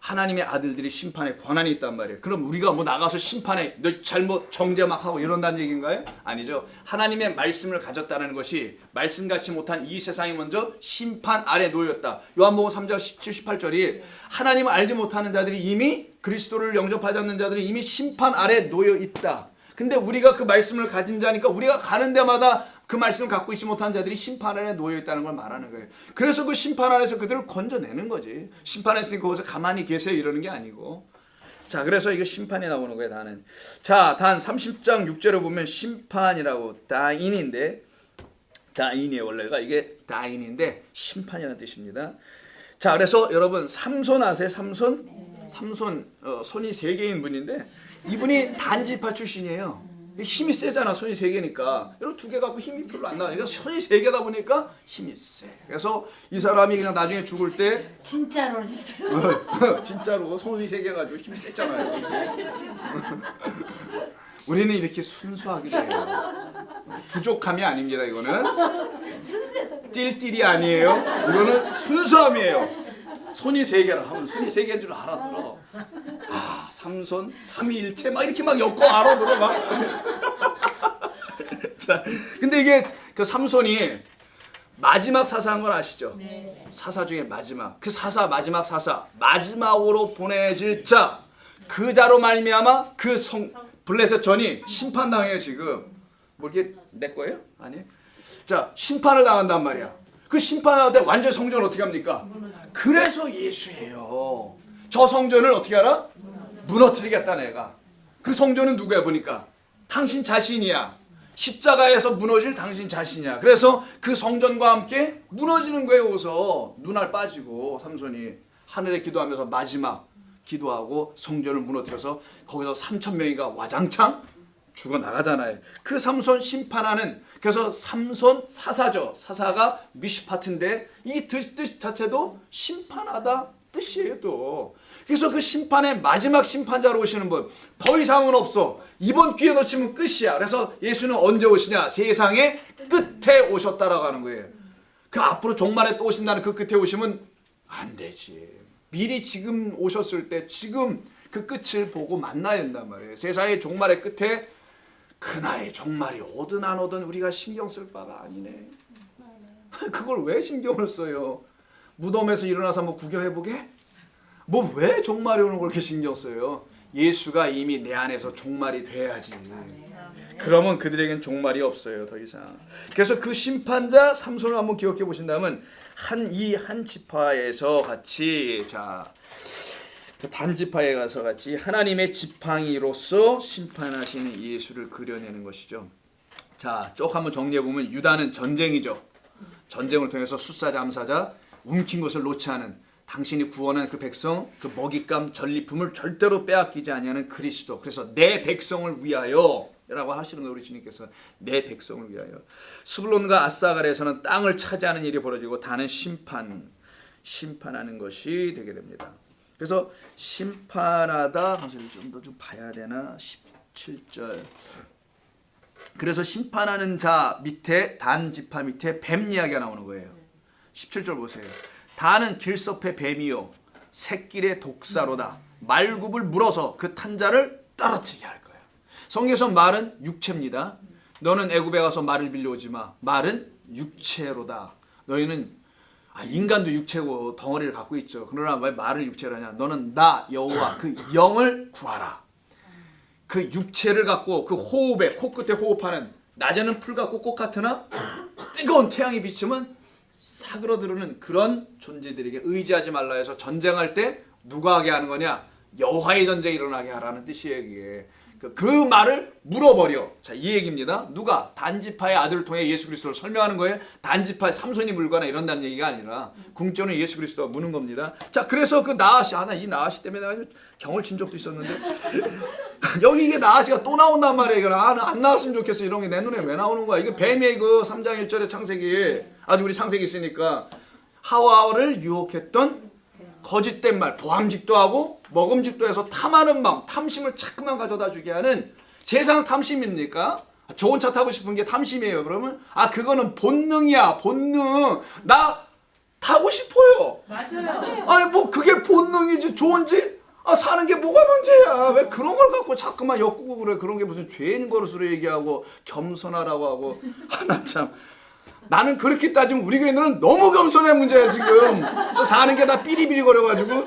하나님의 아들들이 심판에 권한이 있단 말이에요. 그럼 우리가 뭐 나가서 심판에 너 잘못 정죄 막 하고 이런다는 얘기인가요? 아니죠. 하나님의 말씀을 가졌다는 것이 말씀 같지 못한 이 세상이 먼저 심판 아래 놓였다. 요한복음 3장 17, 18절이 하나님을 알지 못하는 자들이 이미 그리스도를 영접하지 않는 자들이 이미 심판 아래 놓여 있다. 근데 우리가 그 말씀을 가진 자니까 우리가 가는 데마다 그 말씀을 갖고 있지 못한 자들이 심판 안에 놓여 있다는 걸 말하는 거예요. 그래서 그 심판 안에서 그들을 건져내는 거지. 심판했으니까 거기서 가만히 계세요 이러는 게 아니고. 자, 그래서 이게 심판이 나오는 거예요. 단은. 자, 단 30장 6절에 보면 심판이라고 다인인데 다인이에요. 원래가 이게 다인인데 심판이라는 뜻입니다. 자, 그래서 여러분 삼손 아세요? 삼손 손이 3개인 분인데 이분이 단지파 출신이에요. 힘이 세잖아. 손이 3개니까. 여러분 2개 갖고 힘이 별로 안 나요. 그러니까 손이 3개다 보니까 힘이 세. 그래서 이 사람이 그냥 나중에 죽을 때
진짜로
진짜로 손이 3개 가지고 힘이 세잖아요. 우리는 이렇게 순수하게 돼요. 부족함이 아닙니다. 이거는
순수해서
띨띨이 아니에요. 이거는 순수함이에요. 손이 3개라 하면 손이 3개인 줄 알아들어. 아, 삼손, 삼위일체 막 이렇게 막 엮고 알아들어 막. 자, 근데 이게 그 삼손이 마지막 사사한 걸 아시죠?
네.
사사 중에 마지막. 그 사사 마지막 사사 마지막으로 보내질 자. 그 자로 말미암아 그 블레셋 전이 심판당해요 지금. 뭐 이렇게 내 거예요? 아니. 자, 심판을 당한단 말이야. 그 심판할 때 완전 성전을 어떻게 합니까? 그래서 예수예요. 저 성전을 어떻게 알아? 무너뜨리겠다 내가. 그 성전은 누구야 보니까? 당신 자신이야. 십자가에서 무너질 당신 자신이야. 그래서 그 성전과 함께 무너지는 거예요. 어서 눈알 빠지고 삼손이 하늘에 기도하면서 마지막 기도하고 성전을 무너뜨려서 거기서 3,000명이가 와장창 죽어나가잖아요. 그 삼손 심판하는, 그래서 삼손 사사죠. 사사가 미슈파트인데 이 뜻 자체도 심판하다 뜻이에요 또. 그래서 그 심판의 마지막 심판자로 오시는 분, 더 이상은 없어. 이번 기회 놓치면 끝이야. 그래서 예수는 언제 오시냐? 세상의 끝에 오셨다라고 하는 거예요. 그 앞으로 종말에 또 오신다는 그 끝에 오시면 안 되지. 미리 지금 오셨을 때 지금 그 끝을 보고 만나야 된단 말이에요. 세상의 종말의 끝에 그날의 종말이 오든 안 오든 우리가 신경 쓸 바가 아니네. 그걸 왜 신경을 써요? 무덤에서 일어나서 뭐 구경해보게? 뭐 왜 종말이 오는 걸 이렇게 신경 써요? 예수가 이미 내 안에서 종말이 돼야지. 그러면 그들에겐 종말이 없어요, 더 이상. 그래서 그 심판자 삼손을 한번 기억해 보신다면 한 지파에서 같이 그 단지파에 가서 같이 하나님의 지팡이로서 심판하시는 예수를 그려내는 것이죠. 자, 쭉 한번 정리해 보면 유다는 전쟁이죠. 전쟁을 통해서 숫사 잠사자, 움킨 것을 놓지 않은, 당신이 구원한 그 백성, 그 먹잇감 전리품을 절대로 빼앗기지 아니하는 그리스도. 그래서 내 백성을 위하여 라고 하시는 거예요. 우리 주님께서 내 백성을 위하여. 스불론과 아사갈에서는 땅을 차지하는 일이 벌어지고 다는 심판하는 것이 되게 됩니다. 그래서 심판하다, 좀 더 좀 봐야 되나? 17절. 그래서 심판하는 자 밑에, 단 지파 밑에 뱀 이야기가 나오는 거예요. 17절 보세요. 단은 길섭의 뱀이요 새끼의 독사로다. 말굽을 물어서 그 탄자를 떨어뜨리게 할 거예요. 성경에서 말은 육체입니다. 너는 애굽에 가서 말을 빌려오지 마. 말은 육체로다. 너희는 인간도 육체고 덩어리를 갖고 있죠. 그러나 왜 말을 육체로 하냐? 너는 나 여호와 그 영을 구하라. 그 육체를 갖고 그 호흡에 코끝에 호흡하는, 낮에는 풀 같고 꽃 같으나 뜨거운 태양이 비추면 사그러드는 그런 존재들에게 의지하지 말라 해서 전쟁할 때 누가 하게 하는 거냐? 여호와의 전쟁이 일어나게 하라는 뜻이에요. 이게. 그 말을 물어버려. 자, 이 얘기입니다. 누가? 단지파의 아들을 통해 예수 그리스도를 설명하는 거예요. 단지파의 삼손이 물거나 이런다는 얘기가 아니라 궁조는 예수 그리스도가 무는 겁니다. 자, 그래서 그 나아시, 이 나아시 때문에 내가 경을 친 적도 있었는데 여기 이게 나아시가 또 나온단 말이에요. 이거 안 나왔으면 좋겠어. 이런 게 내 눈에 왜 나오는 거야? 이거 뱀의 그 3장 1절의 창세기, 아직 우리 창세기 있으니까 하와를 유혹했던 거짓된 말, 보함직도 하고 먹음직도 해서 탐하는 마음, 탐심을 자꾸만 가져다 주게 하는, 세상 탐심입니까? 좋은 차 타고 싶은 게 탐심이에요. 그러면 그거는 본능이야. 본능. 나 타고 싶어요.
맞아요.
아니 뭐 그게 본능이지 좋은지 사는 게 뭐가 문제야. 왜 그런 걸 갖고 자꾸만 엮고 그래. 그런 게 무슨 죄인 거로 얘기하고 겸손하라고 하고. 나 참. 나는 그렇게 따지면 우리 교회는 너무 겸손의 문제야 지금. 저 사는 게 다 삐리삐리 거려가지고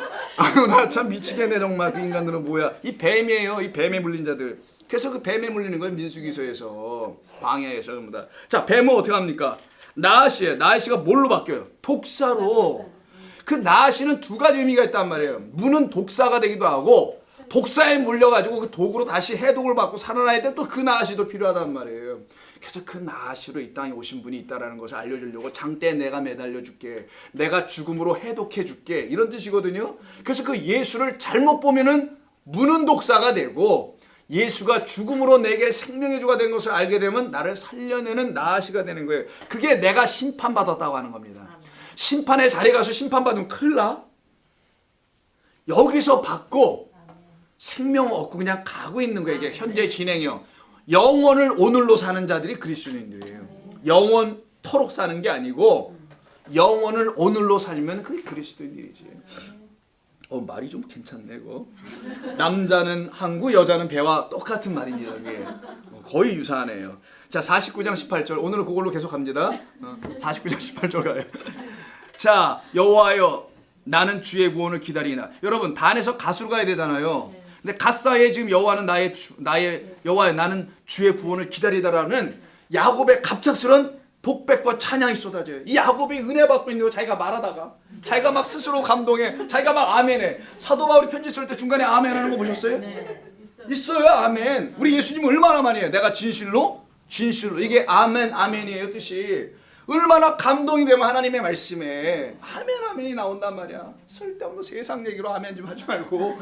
나 참 미치겠네 정말. 그 인간들은 뭐야. 이 뱀이에요. 이 뱀에 물린 자들. 그래서 그 뱀에 물리는 거예요. 민수기서에서 광야에서 전부 다. 자, 뱀은 어떻게 합니까? 나아시예요. 나아시가 뭘로 바뀌어요? 독사로. 그 나아시는 두 가지 의미가 있단 말이에요. 무는 독사가 되기도 하고, 독사에 물려가지고 그 독으로 다시 해독을 받고 살아나야 돼. 또 그 나아시도 필요하단 말이에요. 그래서 그 나아시로 이 땅에 오신 분이 있다라는 것을 알려주려고 장대에 내가 매달려 줄게, 내가 죽음으로 해독해 줄게, 이런 뜻이거든요. 그래서 그 예수를 잘못 보면은 무는 독사가 되고, 예수가 죽음으로 내게 생명의 주가 된 것을 알게 되면 나를 살려내는 나아시가 되는 거예요. 그게 내가 심판받았다고 하는 겁니다. 심판의 자리에 가서 심판받으면 큰일 나. 여기서 받고 생명 얻고 그냥 가고 있는 거예요. 이게 현재 진행형. 영원을 오늘로 사는 자들이 그리스도인들이에요. 영원토록 사는 게 아니고 영원을 오늘로 살면 그게 그리스도인들이지. 말이 좀 괜찮네 이거. 남자는 항구, 여자는 배와 똑같은 말입니다. 이게 거의 유사하네요. 자, 49장 18절. 오늘은 그걸로 계속 갑니다. 49장 18절 가요. 자, 여호와여 나는 주의 구원을 기다리나. 여러분 단에서 갓으로 가야 되잖아요. 근데 갓사에 지금 여호와는 나의 여호와여 나는 주의 구원을 기다리다라는 야곱의 갑작스런 복백과 찬양이 쏟아져요. 이 야곱이 은혜 받고 있는 거 자기가 말하다가 자기가 막 스스로 감동해, 자기가 막 아멘해. 사도 바울이 편지 쓸 때 중간에 아멘하는 거 보셨어요?
네,
있어요 아멘. 우리 예수님 얼마나 많이 해요. 내가 진실로 이게 아멘 아멘이에요 뜻이. 얼마나 감동이 되면 하나님의 말씀에 아멘이 나온단 말이야. 쓸데없는 세상 얘기로 아멘 좀 하지 말고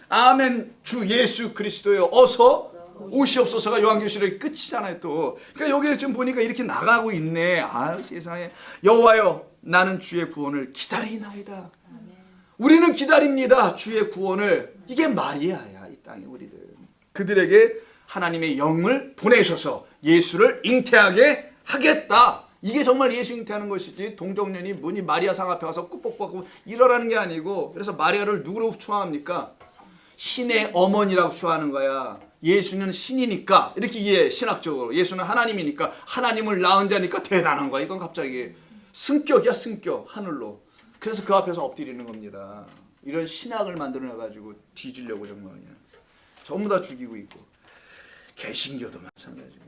아멘 주 예수 그리스도요 어서 오시옵소서가 요한계시록의 끝이잖아요 또. 그러니까 여기 지금 보니까 이렇게 나가고 있네. 세상에. 여호와여 나는 주의 구원을 기다리나이다. 우리는 기다립니다 주의 구원을. 이게 말이야 이 땅에 우리들. 그들에게 하나님의 영을 보내셔서 예수를 잉태하게 하겠다. 이게 정말 예수 잉태하는 것이지 동정년이 뭐니 마리아 상 앞에 가서 꾹뻑뻑 일어나는 게 아니고. 그래서 마리아를 누구로 추앙합니까? 신의 어머니라고 추앙하는 거야. 예수는 신이니까 이렇게 이해해. 신학적으로 예수는 하나님이니까 하나님을 낳은 자니까 대단한 거야. 이건 갑자기 승격이야 승격 하늘로. 그래서 그 앞에서 엎드리는 겁니다. 이런 신학을 만들어내가지고 뒤지려고 정말 그냥 전부 다 죽이고 있고. 개신교도 마찬가지고.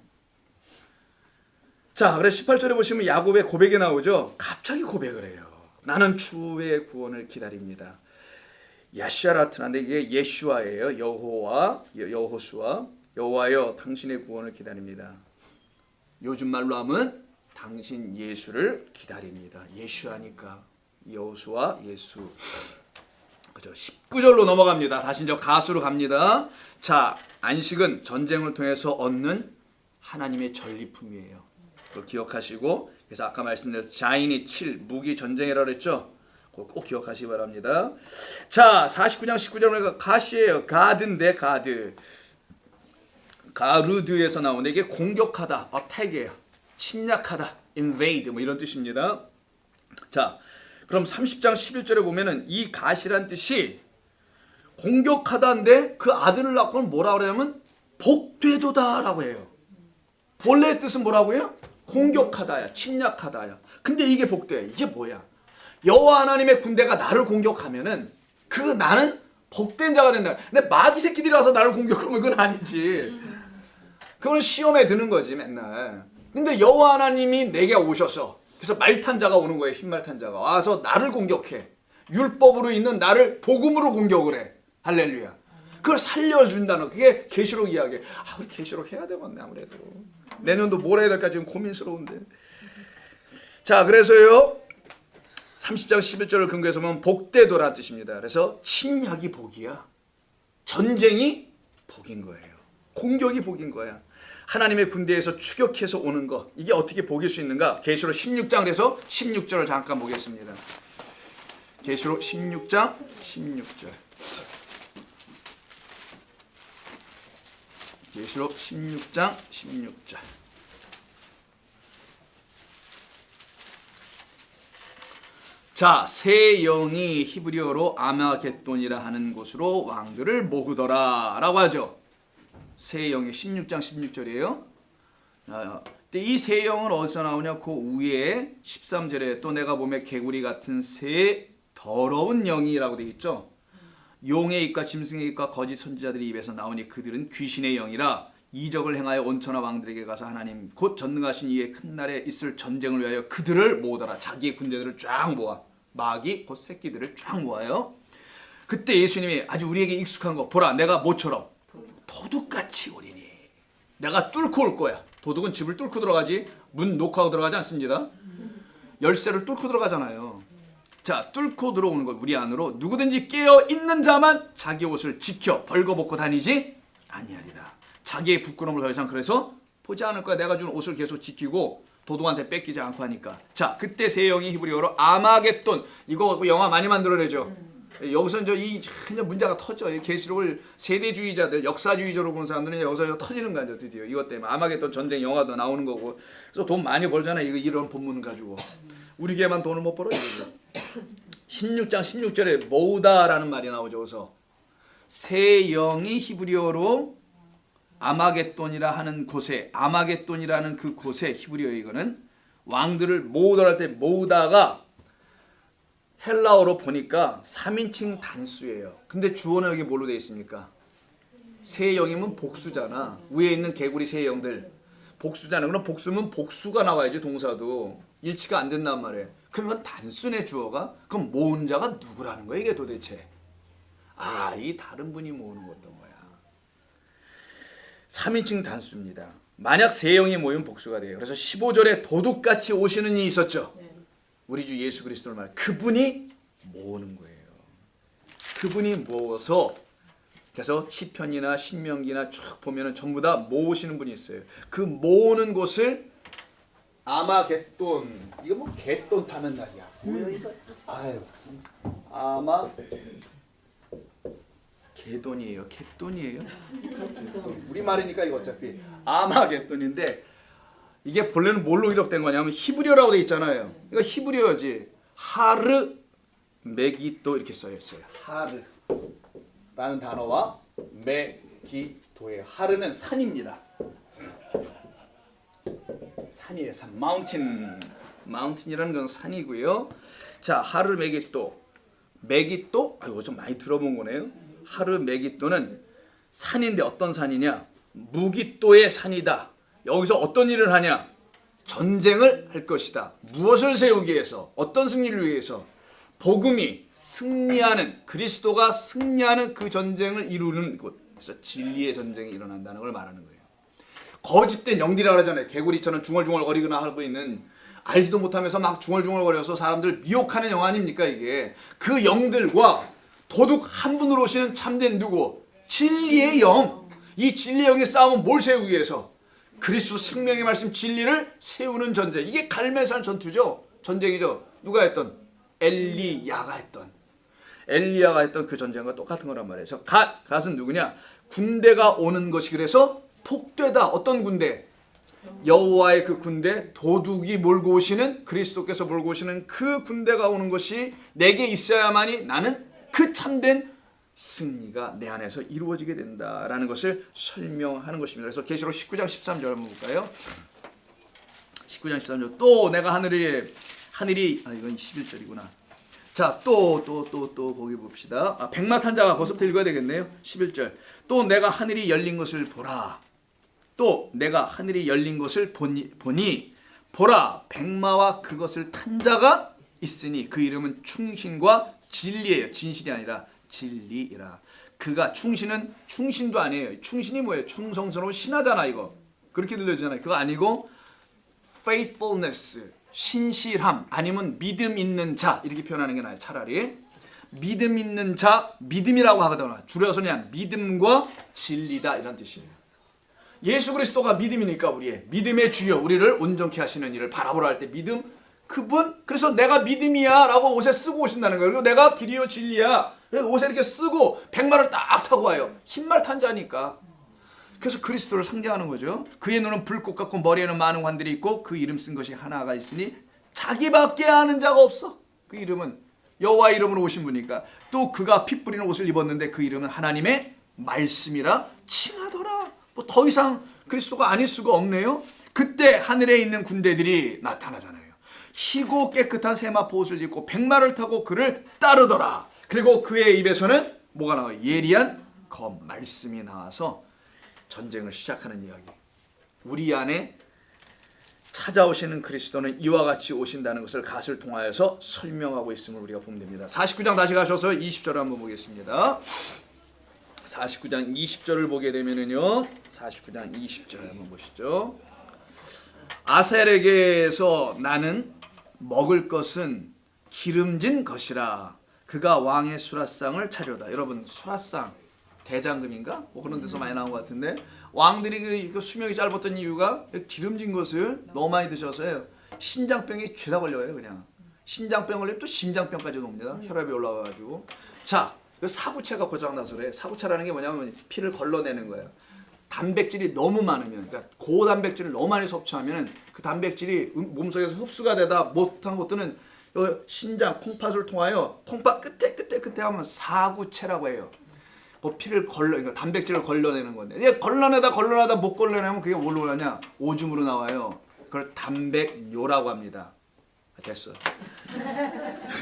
자, 그래서 18절에 보시면 야곱의 고백이 나오죠. 갑자기 고백을 해요. 나는 주의 구원을 기다립니다. 야시아라트나인데 이게 예슈아예요. 여호와, 여호수아, 여호와여 당신의 구원을 기다립니다. 요즘 말로 하면 당신 예수를 기다립니다. 예슈아니까 여호수아, 예수. 그죠? 19절로 넘어갑니다. 다시 이제 가수로 갑니다. 자, 안식은 전쟁을 통해서 얻는 하나님의 전리품이에요. 그걸 기억하시고, 그래서 아까 말씀드린 자인이 7 무기 전쟁이라고 그랬죠. 꼭 기억하시기 바랍니다. 자, 49장 19절 보니까 가시예요. 가드인데 가드. 가르드에서 나오는데 이게 공격하다, attack이에요. 침략하다, invade 뭐 이런 뜻입니다. 자, 그럼 30장 11절에 보면은 이 가시란 뜻이 공격하다인데 그 아들을 낳고는 뭐라 그러냐면 복되도다라고 해요. 본래의 뜻은 뭐라고요? 공격하다야, 침략하다야. 근데 이게 복돼. 이게 뭐야? 여호와 하나님의 군대가 나를 공격하면은 그 나는 복된 자가 된다. 근데 마귀 새끼들이 와서 나를 공격하면 그건 아니지. 그건 시험에 드는 거지 맨날. 근데 여호와 하나님이 내게 오셔서 그래서 말탄 자가 오는 거예요. 흰말탄 자가 와서 나를 공격해. 율법으로 있는 나를 복음으로 공격을 해. 할렐루야. 그걸 살려준다는 그게 계시록 이야기. 우리 계시록 해야 되겠네 아무래도. 내년도 뭘 해야 될까 지금 고민스러운데. 자, 그래서요 30장 11절을 근거해서 보면 복되도라는 뜻입니다. 그래서 침략이 복이야. 전쟁이 복인 거예요. 공격이 복인 거야. 하나님의 군대에서 추격해서 오는 것. 이게 어떻게 복일 수 있는가? 계시록 16장에서 16절을 잠깐 보겠습니다. 계시록 16장 16절. 계시록 16장 16절. 자, 새 영이 히브리어로 아마겟돈이라 하는 곳으로 왕들을 모으더라 라고 하죠. 새 영이 16장 16절이에요. 근데 이 새 영은 어디서 나오냐? 그 위에 13절에 또 내가 보면 개구리 같은 새 더러운 영이라고 되어 있죠. 용의 입과 짐승의 입과 거짓 선지자들의 입에서 나오니 그들은 귀신의 영이라 이적을 행하여 온천하 왕들에게 가서 하나님 곧 전능하신 이의 큰 날에 있을 전쟁을 위하여 그들을 모으더라. 자기의 군대들을 쫙 모아. 마귀 곧 새끼들을 쫙 모아요. 그때 예수님이 아주 우리에게 익숙한 거 보라 내가 모처럼 도둑같이 오리니 내가 뚫고 올 거야. 도둑은 집을 뚫고 들어가지 문 놓고 들어가지 않습니다. 열쇠를 뚫고 들어가잖아요. 자, 뚫고 들어오는 거 우리 안으로 누구든지 깨어 있는 자만 자기 옷을 지켜 벌거벗고 다니지 아니하리라. 자기의 부끄러움을 더 이상 그래서 보지 않을 거야. 내가 준 옷을 계속 지키고 도둑한테 뺏기지 않고 하니까. 자, 그때 새 영이 히브리어로 아마겟돈. 이거 영화 많이 만들어내죠. 여기서 이제 문제가 터져. 이 계시록을 세대주의자들, 역사주의자로 보는 사람들은 여기서 터지는 거죠. 드디어 이것 때문에 아마겟돈 전쟁 영화도 나오는 거고. 그래서 돈 많이 벌잖아. 이런 본문 가지고. 우리에게만 돈을 못 벌어. 16장 16절에 모으다라는 말이 나오죠. 그래서 새 영이 히브리어로 아마겟돈이라 하는 곳에, 아마겟돈이라는 그 곳에 히브리어 이거는 왕들을 모으더라 할 때 모으다가 헬라어로 보니까 3인칭 단수예요. 근데 주어는 여기 뭘로 되어 있습니까? 새 영이면 복수잖아. 위에 있는 개구리 새 영들 복수잖아. 그럼 복수면 복수가 나와야지. 동사도 일치가 안 된단 말이에요. 그러면 단순의 주어가 그럼 모은 자가 누구라는 거야 이게 도대체? 이 다른 분이 모으는 것도 뭐야. 3인칭 단수입니다. 만약 세 영이 모이면 복수가 돼요. 그래서 15절에 도둑같이 오시는 이가 있었죠. 우리 주 예수 그리스도를 말. 그분이 모으는 거예요. 그분이 모어서 그래서 시편이나 신명기나 쭉 보면은 전부 다 모으시는 분이 있어요. 그 모으는 곳을 아마겟돈. 이거 뭐 갯돈 타는 날이야. 뭐야 이거? 아유. 아마 개돈이에요. 갯돈이에요. 우리 말이니까 이거 어차피 아마겟돈인데 이게 본래는 뭘로 기록된 거냐면 히브리어라고 돼 있잖아요. 이거 히브리어지. 하르 메기도 이렇게 써 있어요. 하르라는 단어와 메기도예요. 하르는 산입니다. 산이에요. 산. 마운틴이라는 건 산이고요. 자, 하르 메기도. 메기도? 이거 좀 많이 들어본 거네요. 하르 메기도는 산인데 어떤 산이냐? 무기또의 산이다. 여기서 어떤 일을 하냐? 전쟁을 할 것이다. 무엇을 세우기 위해서? 어떤 승리를 위해서? 복음이 승리하는, 그리스도가 승리하는 그 전쟁을 이루는 곳에서 진리의 전쟁이 일어난다는 걸 말하는 거예요. 거짓된 영들이라고 하잖아요. 개구리처럼 중얼중얼거리거나 하고 있는, 알지도 못하면서 막 중얼중얼거려서 사람들 미혹하는 영 아닙니까 이게. 그 영들과 도둑 한 분으로 오시는 참된 누구? 진리의 영. 이 진리의 영의 싸움은 뭘 세우기 위해서? 그리스도 생명의 말씀 진리를 세우는 전쟁. 이게 갈멜산 전투죠. 전쟁이죠. 누가 했던? 엘리야가 했던 그 전쟁과 똑같은 거란 말이에요. 그래서 갓은 누구냐? 군대가 오는 것이 그래서 복되다. 어떤 군대? 여호와의 그 군대, 도둑이 몰고 오시는, 그리스도께서 몰고 오시는 그 군대가 오는 것이 내게 있어야만이 나는 그 참된 승리가 내 안에서 이루어지게 된다라는 것을 설명하는 것입니다. 그래서 계시록 19장 13절 한번 볼까요? 19장 13절. 또 내가 하늘이 이건 11절이구나. 자, 또 거기 봅시다. 백마탄자가 거기서부터 읽어야 되겠네요. 11절. 또 내가 하늘이 열린 것을 보라. 또 내가 하늘이 열린 것을 보니 보라, 백마와 그것을 탄 자가 있으니 그 이름은 충신과 진리예요. 진실이 아니라 진리이라. 그가 충신도 아니에요. 충신이 뭐예요? 충성스러운 신하잖아 이거. 그렇게 들려지잖아요. 그거 아니고 faithfulness, 신실함, 아니면 믿음 있는 자, 이렇게 표현하는 게 나아요. 차라리 믿음 있는 자, 믿음이라고 하거든요. 줄여서 그냥 믿음과 진리다 이런 뜻이에요. 예수 그리스도가 믿음이니까 우리의 믿음의 주여, 우리를 온전케 하시는 이를 바라보라 할 때 믿음, 그분, 그래서 내가 믿음이야 라고 옷에 쓰고 오신다는 거예요. 그리고 내가 길이요 진리야, 옷에 이렇게 쓰고 백마를 딱 타고 와요. 흰말 탄 자니까. 그래서 그리스도를 상징하는 거죠. 그의 눈은 불꽃 같고 머리에는 많은 관들이 있고 그 이름 쓴 것이 하나가 있으니 자기밖에 아는 자가 없어. 그 이름은 여호와 이름으로 오신 분이니까. 또 그가 피 뿌리는 옷을 입었는데 그 이름은 하나님의 말씀이라 칭하더라. 뭐 더 이상 그리스도가 아닐 수가 없네요. 그때 하늘에 있는 군대들이 나타나잖아요. 희고 깨끗한 세마포 옷을 입고 백마를 타고 그를 따르더라. 그리고 그의 입에서는 뭐가 나와요? 예리한 검, 말씀이 나와서 전쟁을 시작하는 이야기. 우리 안에 찾아오시는 그리스도는 이와 같이 오신다는 것을 갓을 통하여서 설명하고 있음을 우리가 보면 됩니다. 49장 다시 가셔서 20절을 한번 보겠습니다. 49장 20절을 보게 되면은요, 49장 20절 한번 보시죠. 아셀에게서 나는 먹을 것은 기름진 것이라. 그가 왕의 수라상을 차려다. 여러분, 수라상 대장금인가? 뭐 그런 데서 많이 나온 것 같은데, 왕들이 그 수명이 짧았던 이유가 기름진 것을 너무 많이 드셔서요. 신장병이 죄다 걸려요. 그냥 신장병 걸리면 또 심장병까지 옵니다. 혈압이 올라와가지고. 자, 그 사구체가 고장나서 그래. 사구체라는 게 뭐냐면 피를 걸러내는 거예요. 단백질이 너무 많으면, 그러니까 고단백질을 너무 많이 섭취하면 그 단백질이 몸속에서 흡수가 되다 못한 것들은 신장, 콩팥을 통하여 콩팥 끝에 하면 사구체라고 해요. 그 피를 그러니까 단백질을 걸러내는 건데, 이게 걸러내다 못 걸러내면 그게 뭘로 나냐? 오줌으로 나와요. 그걸 단백뇨라고 합니다. 됐어.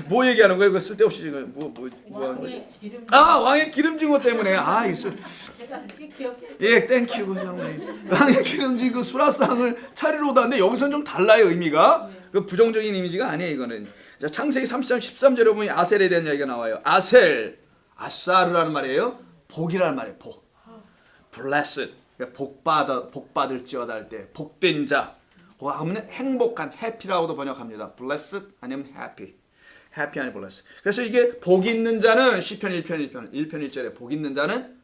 뭐 얘기하는 거예요? 그 쓸데없이 지금 뭐 하는 거지? 왕의 기름진 것 때문에. 있어.
제가 그렇게 기억해.
예, 땡큐 장모님. 왕의 기름진 그 수라상을 차리러 오다는데 여기서는 좀 달라요, 의미가. 그 부정적인 이미지가 아니에요, 이거는. 자, 창세기 30장 13절에 보면 아셀에 대한 이야기가 나와요. 아셀, 아사르라는 말이에요. 복이라는 말이에요. 복. blessed. 그러니까 복 받을지어다 할 때 복된 자. 하면 행복한, happy라고도 번역합니다. blessed 아니면 happy. happy 아니면 blessed. 그래서 이게 복 있는 자는 시편 1편 1절에 복 있는 자는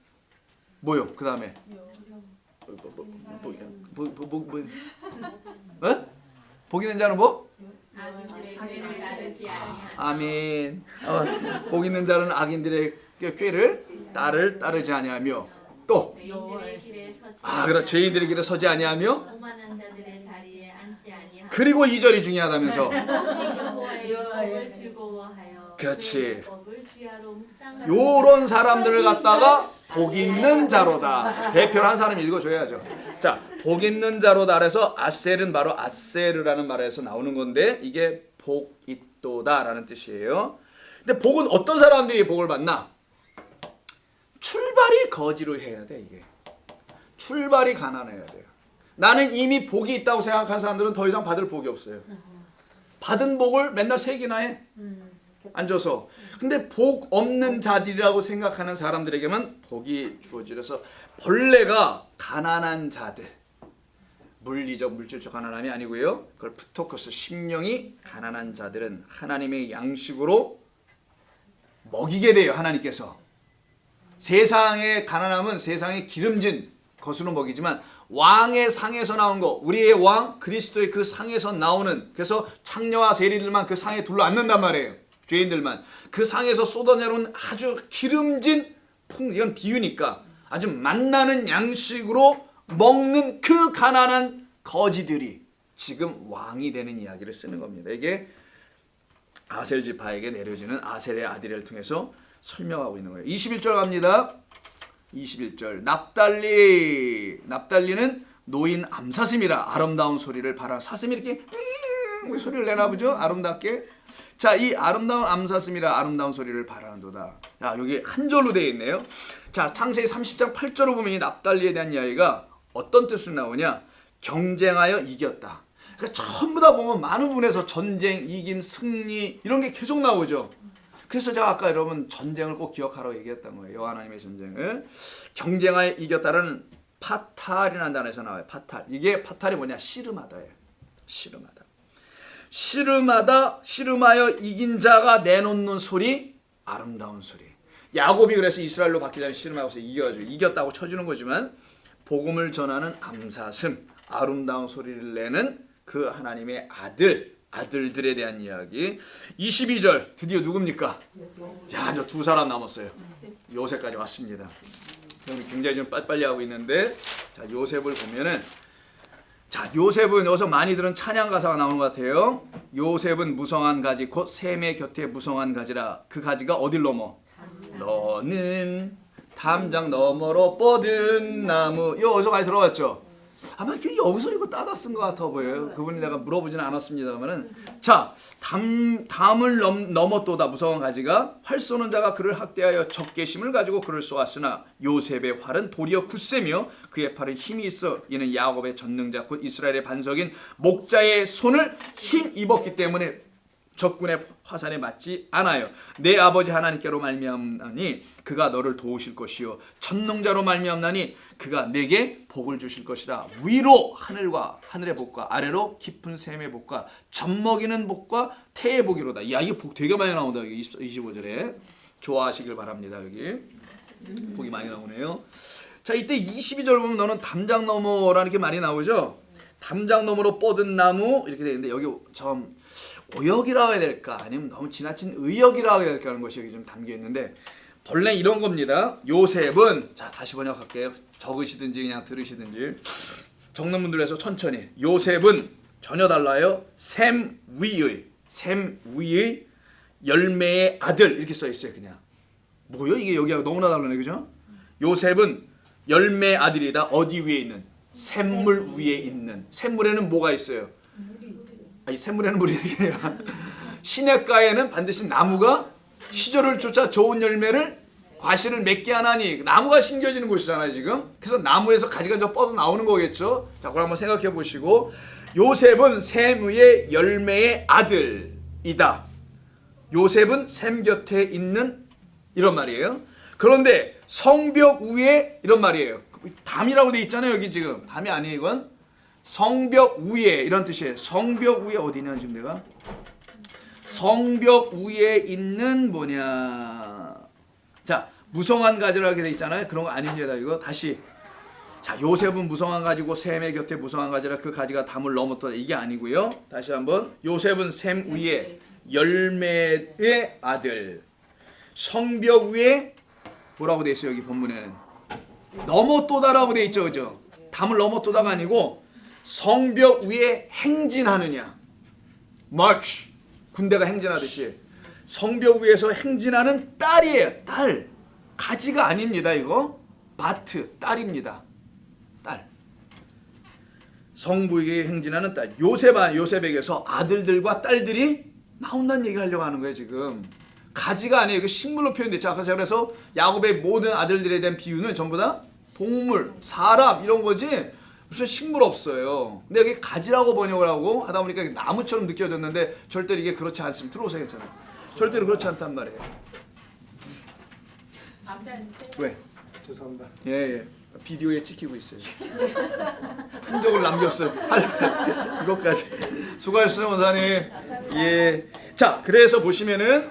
뭐요? 그 다음에 복 있는 자는 뭐?
악인들의 꾀를 따르지 아니하며.
아멘. 복 있는 자는 악인들의 꾀를 따르지 아니하며, 또
죄인들의 길에 서지
그렇죠. 죄인들의 길에 서지 아니하며,
오만한 자들의 자리에 앉지 아니하며.
그리고 2절이 중요하다면서.
오직 여호와의 법을 즐거워하여
그렇지.
그의 법을 주야로 묵상하는
요런 사람들을 갖다가 복 있는 자로다. 대표를 한 사람이 읽어줘야죠. 자, 복 있는 자로다 그래서 아셀은 바로 아세르라는 말에서 나오는 건데, 이게 복 있도다라는 뜻이에요. 근데 복은 어떤 사람들이 복을 받나? 출발이 거지로 해야 돼. 이게 출발이 가난해야 돼요. 나는 이미 복이 있다고 생각하는 사람들은 더 이상 받을 복이 없어요. 받은 복을 맨날 세기나 해. 앉아서. 근데 복 없는 자들이라고 생각하는 사람들에게만 복이 주어지려서 본래가 가난한 자들, 물리적 물질적 가난함이 아니고요. 그걸 프토커스 심령이 가난한 자들은 하나님의 양식으로 먹이게 돼요. 하나님께서. 세상의 가난함은 세상의 기름진 것으로 먹이지만 왕의 상에서 나온 거, 우리의 왕 그리스도의 그 상에서 나오는, 그래서 창녀와 세리들만 그 상에 둘러앉는단 말이에요. 죄인들만. 그 상에서 쏟아내려온 아주 기름진 이건 비유니까 아주 만나는 양식으로 먹는 그 가난한 거지들이 지금 왕이 되는 이야기를 쓰는 겁니다. 이게 아셀 지파에게 내려지는 아셀의 아들을 통해서 설명하고 있는 거예요. 21절 갑니다. 21절. 납달리는 노인 암사슴이라 아름다운 소리를 바라. 사슴이 이렇게 소리를 내나 보죠. 아름답게. 자, 이 아름다운 암사슴이라 아름다운 소리를 바라는도다. 자, 여기 한 절로 되어 있네요. 자, 창세기 30장 8절로 보면 이 납달리에 대한 이야기가 어떤 뜻으로 나오냐? 경쟁하여 이겼다. 그러니까 전부 다 보면 많은 부분에서 전쟁, 이김, 승리 이런 게 계속 나오죠. 그래서 제가 아까 여러분 전쟁을 꼭 기억하라고 얘기했던 거예요. 여호와 하나님의 전쟁을. 경쟁하여 이겼다는 파탈이라는 단어에서 나와요. 파탈. 이게 파탈이 뭐냐? 씨름하다예요. 씨름하여 이긴 자가 내놓는 소리, 아름다운 소리. 야곱이 그래서 이스라엘로 받기 전에 씨름하고서 이겼다고 쳐주는 거지만 복음을 전하는 암사슴, 아름다운 소리를 내는 그 하나님의 아들들에 대한 이야기. 22절 드디어 누굽니까? 자, 이제 두 사람 남았어요. 요셉까지 왔습니다. 굉장히 좀 빨리빨리 하고 있는데, 자, 요셉을 보면은, 자, 요셉은 여기서 많이들은 찬양 가사가 나오는 것 같아요. 요셉은 무성한 가지 곧 셈의 곁에 무성한 가지라. 그 가지가 어딜 넘어? 너는 담장 너머로 뻗은 나무. 이거 어디서 많이 들어봤죠? 아마 여기서 이거 따다 쓴 것 같아 보여요. 그분이 내가 물어보지는 않았습니다만은. 자, 담을 넘었도다. 무성한 가지가 활 쏘는 자가 그를 학대하여 적개심을 가지고 그를 쏘았으나 요셉의 활은 도리어 굳세며 그의 팔은 힘이 있어 이는 야곱의 전능자 곧 이스라엘의 반석인 목자의 손을 힘입었기 때문에 적군의 화살에 맞지 않아요. 내 아버지 하나님께로 말미암나니 그가 너를 도우실 것이요 전능자로 말미암나니 그가 내게 복을 주실 것이라. 위로 하늘의 복과 아래로 깊은 샘의 복과 젖먹이는 복과 태의 복이로다. 야, 이게 복 되게 많이 나온다. 여기 25절에 좋아하시길 바랍니다. 여기 복이 많이 나오네요. 자, 이때 22절 보면 너는 담장 너머라는 게 많이 나오죠. 담장 너머로 뻗은 나무 이렇게 되어 있는데 여기 좀 오역이라고 해야 될까 아니면 너무 지나친 의역이라고 해야 될까 하는 것이 여기 좀 담겨 있는데 본래 이런 겁니다. 요셉은, 자, 다시 번역할게요. 적으시든지 그냥 들으시든지 적는 분들에서 천천히. 요셉은 전혀 달라요. 셈 위의 열매의 아들 이렇게 써 있어요. 그냥 뭐요? 이게 여기하고 너무나 다르네, 그죠? 요셉은 열매의 아들이다. 어디 위에 있는? 샘물 위에 있는. 샘물에는 뭐가 있어요? 아니, 샘물에는 물이 아니라 시냇가에는 반드시 나무가 시절을 쫓아 좋은 열매를 과실을 맺게 하나니 나무가 심겨지는 곳이잖아요 지금. 그래서 나무에서 가지가 저 뻗어 나오는 거겠죠. 자, 그걸 한번 생각해 보시고 요셉은 셈의 열매의 아들이다. 요셉은 셈 곁에 있는 이런 말이에요. 그런데 성벽 위에 이런 말이에요. 담이라고 돼 있잖아요 여기 지금. 담이 아니에요 이건. 성벽 위에 이런 뜻이에요. 성벽 위에 어디냐 지금 내가? 성벽 위에 있는 뭐냐? 자, 무성한 가지라고 돼 있잖아요. 그런 거 아닙니다. 이거 다시. 자, 요셉은 무성한 가지고 셈의 곁에 무성한 가지라 그 가지가 담을 넘었다. 이게 아니고요. 다시 한번. 요셉은 셈 위에 열매의 아들. 성벽 위에 뭐라고 돼 있어요? 여기 본문에는 넘었도다라고 돼 있죠, 그죠? 담을 넘었도다가 아니고 성벽 위에 행진하느냐. 마치 군대가 행진하듯이 성벽 위에서 행진하는 딸이에요. 딸. 가지가 아닙니다. 이거 바트 딸입니다. 딸. 성부에게 행진하는 딸. 요셉에게서 아들들과 딸들이 나온다는 얘기를 하려고 하는 거예요 지금. 가지가 아니에요. 이거 식물로 표현됐죠. 아까 제가 그래서 야곱의 모든 아들들에 대한 비유는 전부 다 동물, 사람 이런 거지 무슨 식물 없어요. 근데 여기 가지라고 번역을 하고 하다 보니까 나무처럼 느껴졌는데 절대로 이게 그렇지 않습니다. 들어오세요, 괜찮아요. 절대로 그렇지 않단 말이에요.
앞에 앉으세요.
왜?
죄송합니다.
예. 비디오에 찍히고 있어요. 흔적을 남겼어요. 이것까지. 수고하셨어요, 원사님. 예. 자, 그래서 보시면은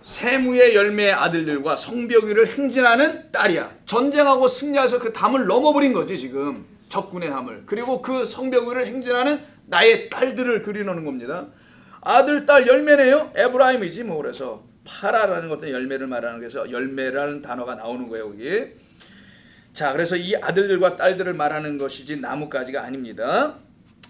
세무의 열매의 아들들과 성벽 위를 행진하는 딸이야. 전쟁하고 승리해서 그 담을 넘어버린 거지, 지금. 적군의 담을. 그리고 그 성벽 위를 행진하는 나의 딸들을 그리는 겁니다. 아들, 딸, 열매네요. 에브라임이지 뭐. 그래서 파라라는 것도 열매를 말하는 거에서 열매라는 단어가 나오는 거예요, 여기. 자, 그래서 이 아들들과 딸들을 말하는 것이지 나뭇가지가 아닙니다.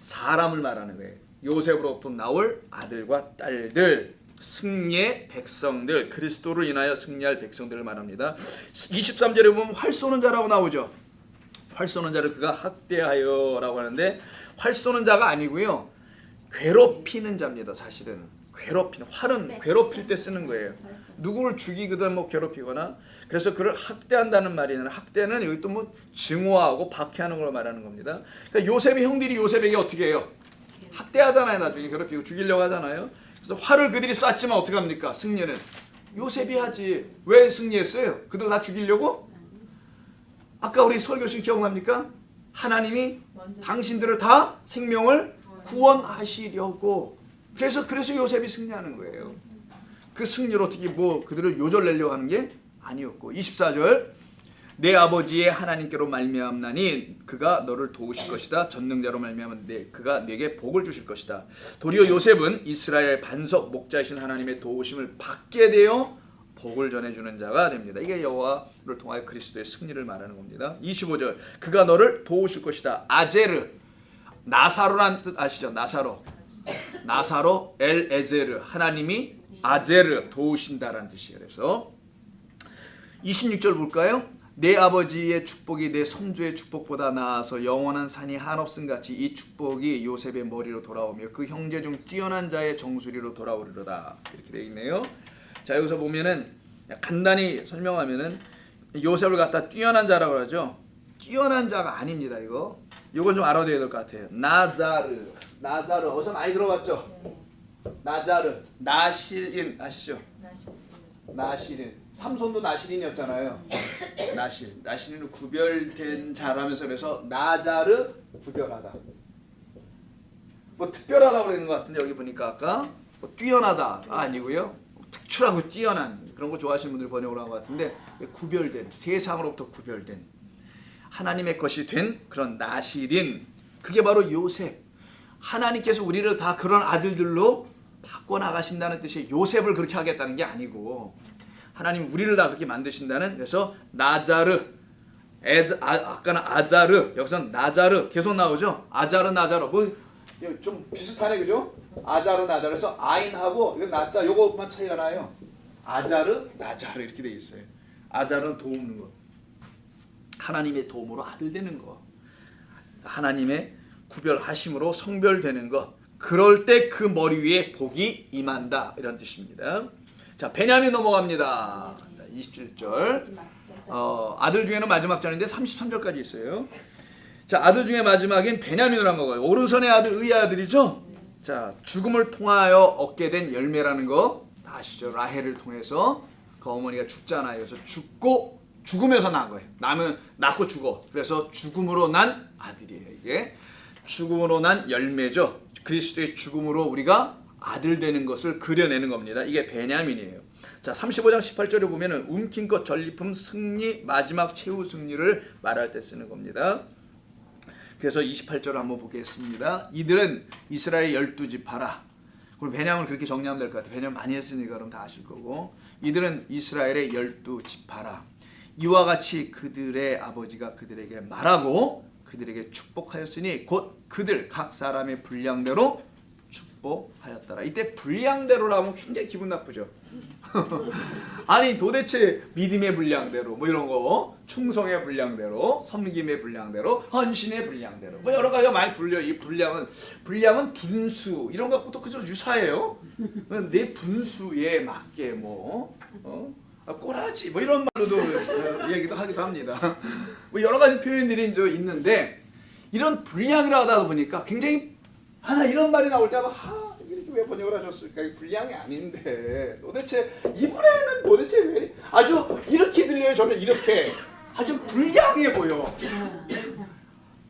사람을 말하는 거예요. 요셉으로부터 나올 아들과 딸들, 승리의 백성들, 그리스도를 인하여 승리할 백성들을 말합니다. 23절에 보면 활 쏘는 자라고 나오죠. 활 쏘는 자를 그가 학대하여 라고 하는데 활 쏘는 자가 아니고요. 괴롭히는 자입니다. 사실은 괴롭히는, 활은 괴롭힐 때 쓰는 거예요. 누구를 죽이거든 뭐 괴롭히거나. 그래서 그를 학대한다는 말이는, 학대는 여기 또 뭐 증오하고 박해하는 걸 말하는 겁니다. 그러니까 요셉의 형들이 요셉에게 어떻게 해요? 학대하잖아요. 나중에 괴롭히고 죽이려고 하잖아요. 그래서 활을 그들이 쐈지만 어떻게 합니까? 승리는 요셉이 하지. 왜 승리했어요? 그들 다 죽이려고? 아까 우리 설교신 기억납니까? 하나님이 당신들을 다 생명을 구원하시려고. 그래서 요셉이 승리하는 거예요. 그 승리로 어떻게 뭐 그들을 요절내려고 하는 게 아니었고. 24절 내 아버지의 하나님께로 말미암나니 그가 너를 도우실 것이다. 전능자로 말미암은 그가 내게 복을 주실 것이다. 도리어 요셉은 이스라엘 반석 목자이신 하나님의 도우심을 받게 되어 복을 전해주는 자가 됩니다. 이게 여호와를 통하여 그리스도의 승리를 말하는 겁니다. 25절 그가 너를 도우실 것이다. 아제르, 나사로란 뜻 아시죠? 나사로 엘 에제르, 하나님이 아제르 도우신다라는 뜻이에요. 그래서 26절 볼까요? 내 아버지의 축복이 내 선조의 축복보다 나아서 영원한 산이 한없음 같이 이 축복이 요셉의 머리로 돌아오며 그 형제 중 뛰어난 자의 정수리로 돌아오리로다. 이렇게 되어 있네요. 자, 여기서 보면은 간단히 설명하면은 요셉을 갖다 뛰어난 자라고 하죠. 뛰어난 자가 아닙니다. 이건 좀 알아둬야 될 것 같아요. 나자르 어디서 많이 들어봤죠? 나자르, 나실인 아시죠? 나실인. 삼손도 나실인이었잖아요. 나실인은 구별된 자라면서 그래서 나자르 구별하다. 뭐 특별하다고 그러는 것 같은데 여기 보니까 아까 뭐 뛰어나다 아니고요. 특출하고 뛰어난 그런 거 좋아하시는 분들이 번역을 한 것 같은데 구별된, 세상으로부터 구별된 하나님의 것이 된 그런 나실인, 그게 바로 요셉. 하나님께서 우리를 다 그런 아들들로 바꿔나가신다는 뜻이 요셉을 그렇게 하겠다는 게 아니고 하나님 우리를 다 그렇게 만드신다는. 그래서 나자르, 아까는 아자르, 여기서는 나자르 계속 나오죠. 아자르, 나자르 뭐 좀 비슷하네, 그죠? 아자르, 나자르에서 아인하고 이거 나자 요것만 차이가 나요. 아자르, 나자르 이렇게 돼 있어요. 아자르는 도우는 거, 하나님의 도움으로 아들 되는 거, 하나님의 구별하심으로 성별되는 것. 그럴 때 그 머리 위에 복이 임한다 이런 뜻입니다. 자, 베냐민 넘어갑니다. 27절. 아들 중에는 마지막 절인데 33절까지 있어요. 자, 아들 중에 마지막인 베냐민을 한 거예요. 오른손의 아들, 의의 아들이죠. 자, 죽음을 통하여 얻게 된 열매라는 거 다 아시죠? 라헬을 통해서 그 어머니가 죽잖아요. 그래서 죽으면서 난 거예요. 낳고 죽어. 그래서 죽음으로 난 아들이에요. 이게 죽음으로 난 열매죠. 그리스도의 죽음으로 우리가 아들 되는 것을 그려내는 겁니다. 이게 베냐민이에요. 자, 35장 18절에 보면은 움킨껏 전리품 승리, 마지막 최후 승리를 말할 때 쓰는 겁니다. 그래서 28절을 한번 보겠습니다. 이들은 이스라엘 12지파라. 그럼 베냐민을 그렇게 정리하면 될 것 같아요. 베냐민 많이 했으니까 그럼 다 아실 거고. 이들은 이스라엘의 12지파라. 이와 같이 그들의 아버지가 그들에게 말하고 그들에게 축복하였으니 곧 그들 각 사람의 분량대로 축복하였더라. 이때 분량대로라면 굉장히 기분 나쁘죠. 아니 도대체 믿음의 분량대로 뭐 이런 거, 충성의 분량대로, 섬김의 분량대로, 헌신의 분량대로 뭐 여러 가지가 많이 불려. 이 분량은 분수 이런 것도 그저 유사해요. 내 분수에 맞게 뭐 꼬라지 뭐 이런 말로도 얘기도 하기도 합니다. 뭐 여러 가지 표현들이 이제 있는데 이런 불량이라 하다 보니까 굉장히 하나 이런 말이 나올 때마다 이렇게 왜 번역을 하셨을까? 이 불량이 아닌데 도대체 이번에는 도대체 왜 아주 이렇게 들려요? 저는 이렇게 아주 불량해 보여.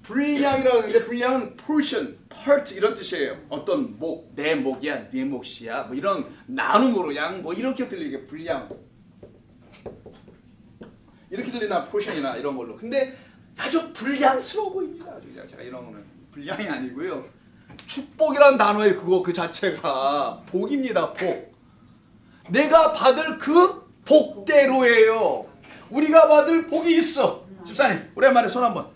불량이라고 하는데 불량은 portion, part 이런 뜻이에요. 어떤 목, 내 목이야, 네 몫이야 뭐 이런 나눔으로 양 뭐 이렇게 들리게 불량 이렇게 들리나 portion이나 이런 걸로. 근데 아주 불량스러워 보입니다. 아주 그냥 제가 이런 거는 불량이 아니고요. 축복이라는 단어의 그 자체가 복입니다. 복. 내가 받을 그 복대로예요. 우리가 받을 복이 있어. 집사님 오랜만에 손 한번.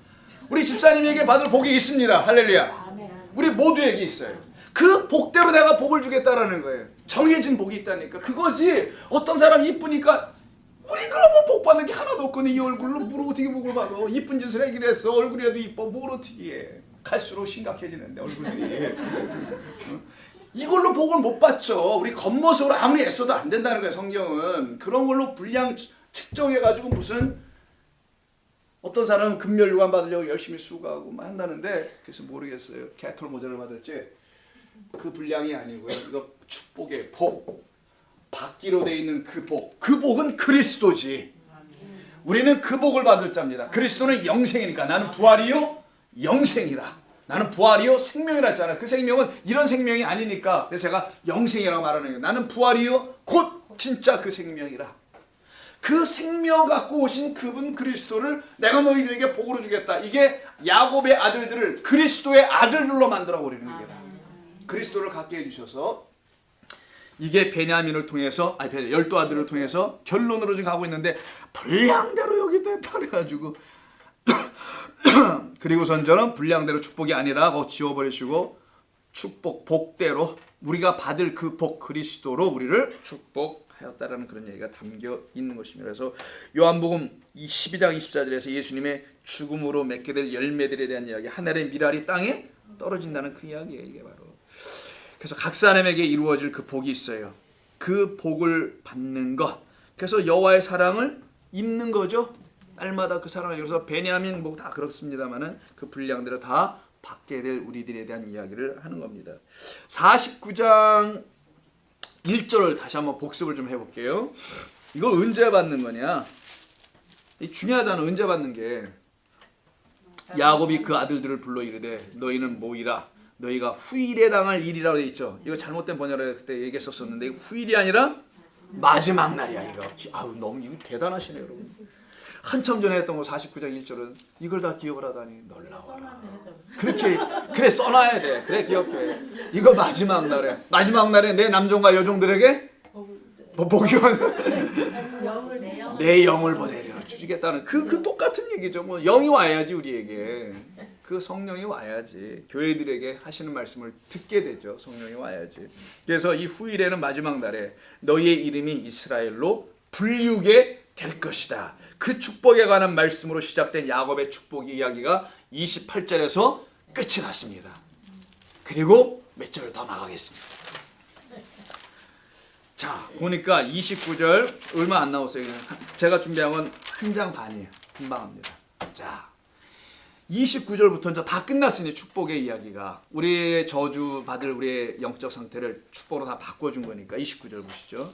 우리 집사님에게 받을 복이 있습니다. 할렐루야. 우리 모두에게 있어요. 그 복대로 내가 복을 주겠다라는 거예요. 정해진 복이 있다니까. 그거지. 어떤 사람이 이쁘니까 우리 그러면 복 받는 게 하나도 없거든. 이 얼굴로 뭘 어떻게 복을 받아. 이쁜 짓을 하기로 했어. 얼굴이라도 이뻐. 뭘 어떻게 해. 갈수록 심각해지는데 얼굴이. 이걸로 복을 못 받죠. 우리 겉모습으로 아무리 애써도 안 된다는 거예요. 성경은. 그런 걸로 분량 측정해가지고 무슨 어떤 사람은 금멸류관 받으려고 열심히 수고하고 막 한다는데 그래서 모르겠어요. 개털 모자를 받을지 그 분량이 아니고요. 이거 축복의 복. 받기로 돼 있는 그 복. 그 복은 그리스도지. 우리는 그 복을 받을 자입니다. 그리스도는 영생이니까 나는 부활이요 영생이라. 나는 부활이요 생명이라 했잖아요. 그 생명은 이런 생명이 아니니까 그래서 제가 영생이라고 말하는 거예요. 나는 부활이요 곧 진짜 그 생명이라. 그 생명 갖고 오신 그분 그리스도를 내가 너희들에게 복으로 주겠다. 이게 야곱의 아들들을 그리스도의 아들들로 만들어 버리는 거예요. 그리스도를 갖게 해주셔서 이게 베냐민을 통해서 열두 아들을 통해서 결론으로 지금 가고 있는데 분량대로 여기 됐다 그래가지고 그리고선 저는 분량대로 축복이 아니라 그거 지워버리시고 축복 복대로 우리가 받을 그 복 그리스도로 우리를 축복하였다라는 그런 얘기가 담겨 있는 것입니다. 그래서 요한복음 12장 24절에서 예수님의 죽음으로 맺게 될 열매들에 대한 이야기, 하늘의 미랄이 땅에 떨어진다는 그 이야기예요. 이게 바로. 그래서 각 사람에게 이루어질 그 복이 있어요. 그 복을 받는 것. 그래서 여호와의 사랑을 입는 거죠. 날마다 그 사랑을. 그래서 베냐민 뭐 다 그렇습니다만은 그 분량대로 다 받게 될 우리들에 대한 이야기를 하는 겁니다. 49장 1절을 다시 한번 복습을 좀 해볼게요. 이걸 언제 받는 거냐? 이 중요하잖아. 언제 받는 게. 야곱이 그 아들들을 불러 이르되 너희는 모이라. 너희가 후일에 당할 일이라고 되어 있죠. 이거 잘못된 번역을 그때 얘기했었는데 이거 후일이 아니라 마지막 날이야. 이거. 아우 너무 이거 대단하시네요, 여러분. 한참 전에 했던 거 49장 1절은 이걸 다 기억을 하다니 놀라워라. 그렇게 그래 써놔야 돼. 그래 기억해. 이거 마지막 날에 내 남종과 여종들에게 복이 내 영을 보내려 주시겠다는 그 똑같은 얘기죠. 뭐 영이 와야지 우리에게. 그 성령이 와야지 교회들에게 하시는 말씀을 듣게 되죠. 성령이 와야지. 그래서 이 후일에는 마지막 날에 너희의 이름이 이스라엘로 불리우게 될 것이다. 그 축복에 관한 말씀으로 시작된 야곱의 축복 이야기가 28절에서 끝이 났습니다. 그리고 몇 절 더 나가겠습니다. 자, 보니까 29절 얼마 안 나왔어요. 제가 준비한 건 한 장 반이에요. 금방 합니다. 자, 29절부터 이제 다 끝났으니 축복의 이야기가 우리의 저주 받을 우리의 영적 상태를 축복으로 다 바꿔준 거니까 29절 보시죠.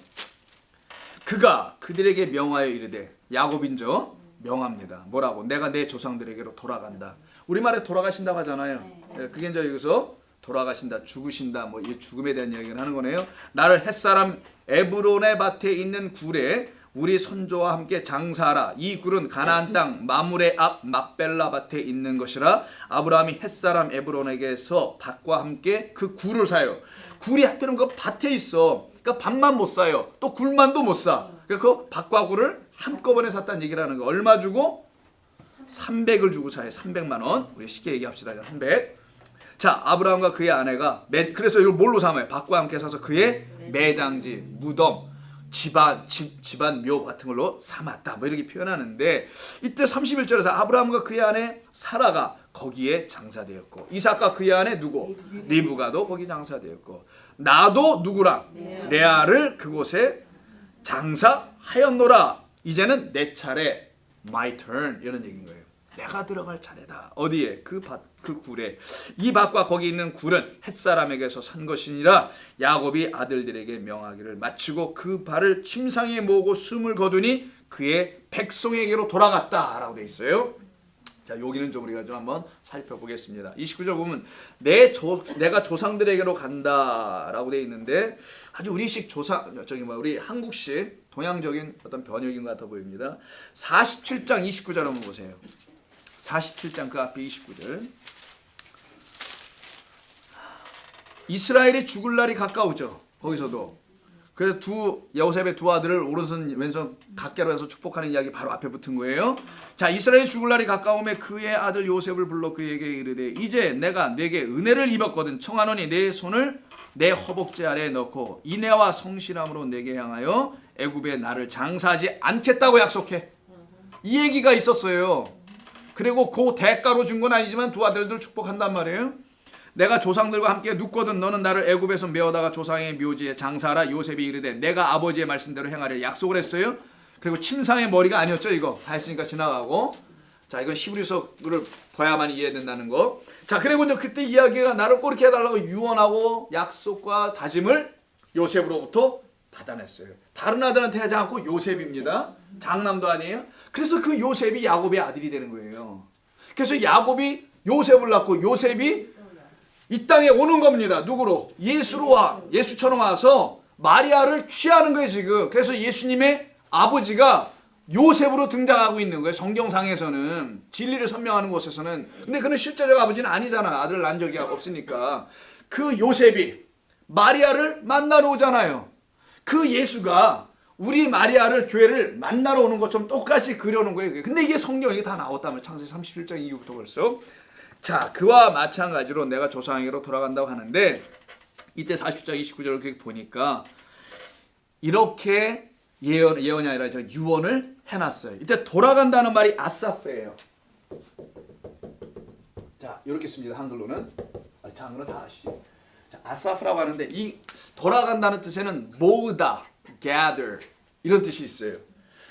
그가 그들에게 명하여 이르되 야곱인저 명합니다. 뭐라고? 내가 내 조상들에게로 돌아간다. 우리말에 돌아가신다고 하잖아요. 그게 이제 여기서 돌아가신다, 죽으신다, 뭐 이 죽음에 대한 이야기를 하는 거네요. 나를 햇사람 에브론의 밭에 있는 굴에 우리 선조와 함께 장사하라. 이 굴은 가나안 땅 마물의 앞 막벨라 밭에 있는 것이라. 아브라함이 햇사람 에브론에게서 밭과 함께 그 굴을 사요. 굴이 하필은 그 밭에 있어. 그러니까 밭만 못 사요. 또 굴만도 못 사. 그러니까 그 밭과 굴을 한꺼번에 샀다는 얘기를 하는 거. 얼마 주고? 300을 주고 사요. 300만 원. 우리 쉽게 얘기합시다. 300. 자, 아브라함과 그의 아내가 그래서 이걸 뭘로 삼아요? 밭과 함께 사서 그의 매장지, 무덤, 집안 묘 같은 걸로 삼았다. 뭐 이렇게 표현하는데 이때 31절에서 아브라함과 그의 아내 사라가 거기에 장사되었고 이삭과 그의 아내 누구? 리브가도 거기 장사되었고 나도 누구랑? 레아를 그곳에 장사하였노라. 이제는 내 차례, my turn, 이런 얘기인 거예요. 내가 들어갈 차례다. 어디에? 그 굴에. 이 밭과 거기 있는 굴은 햇사람에게서 산 것이니라. 야곱이 아들들에게 명하기를 마치고 그 발을 침상에 모으고 숨을 거두니 그의 백성에게로 돌아갔다라고 돼 있어요. 자, 여기는 좀 우리가 좀 한번 살펴보겠습니다. 29절 보면 내가 조상들에게로 간다라고 돼 있는데 아주 우리식 우리 한국식 동양적인 어떤 번역인 것 같아 보입니다. 47장 29절 한번 보세요. 47장 그 앞에 29절. 이스라엘이 죽을 날이 가까우죠. 거기서도. 그래서 여호셉의 두 아들을 오른손 왼손 각계로 해서 축복하는 이야기 바로 앞에 붙은 거예요. 자, 이스라엘이 죽을 날이 가까우매 그의 아들 요셉을 불러 그에게 이르되 이제 내가 내게 은혜를 입었거든 청하노니 내 손을 내 허벅지 아래에 넣고 인애와 성실함으로 내게 향하여 애굽에 나를 장사하지 않겠다고 약속해. 이 얘기가 있었어요. 그리고 그 대가로 준 건 아니지만 두 아들들 축복한단 말이에요. 내가 조상들과 함께 눕거든 너는 나를 애굽에서 메어다가 조상의 묘지에 장사하라. 요셉이 이르되 내가 아버지의 말씀대로 행하려 약속을 했어요. 그리고 침상의 머리가 아니었죠. 이거 다 했으니까 지나가고. 자, 이건 히브리서를 봐야만 이해된다는 거. 자, 그리고 이제 그때 이야기가 나를 꼭 이렇게 해달라고 유언하고 약속과 다짐을 요셉으로부터 받아냈어요. 다른 아들한테 하지 않고 요셉입니다. 장남도 아니에요. 그래서 그 요셉이 야곱의 아들이 되는 거예요. 그래서 야곱이 요셉을 낳고 요셉이 이 땅에 오는 겁니다. 누구로? 예수처럼 와서 마리아를 취하는 거예요 지금. 그래서 예수님의 아버지가 요셉으로 등장하고 있는 거예요. 성경상에서는 진리를 선명하는 곳에서는. 근데 그는 실제적 아버지는 아니잖아. 아들을 낳은 적이 없으니까. 그 요셉이 마리아를 만나러 오잖아요. 그 예수가 우리 마리아를 교회를 만나러 오는 것처럼 똑같이 그려놓은 거예요. 근데 이게 성경에 다 나왔다면 창세기 37장 이후부터 벌써. 자, 그와 마찬가지로 내가 조상에게로 돌아간다고 하는데 이때 40장 29절을 그렇게 보니까 이렇게 예언이 아니라 유언을 해놨어요. 이때 돌아간다는 말이 아사프예요. 자, 이렇게 씁니다. 한글로는. 장르는 다 아시죠? 자, 아사프라고 하는데 이 돌아간다는 뜻에는 모으다, gather 이런 뜻이 있어요.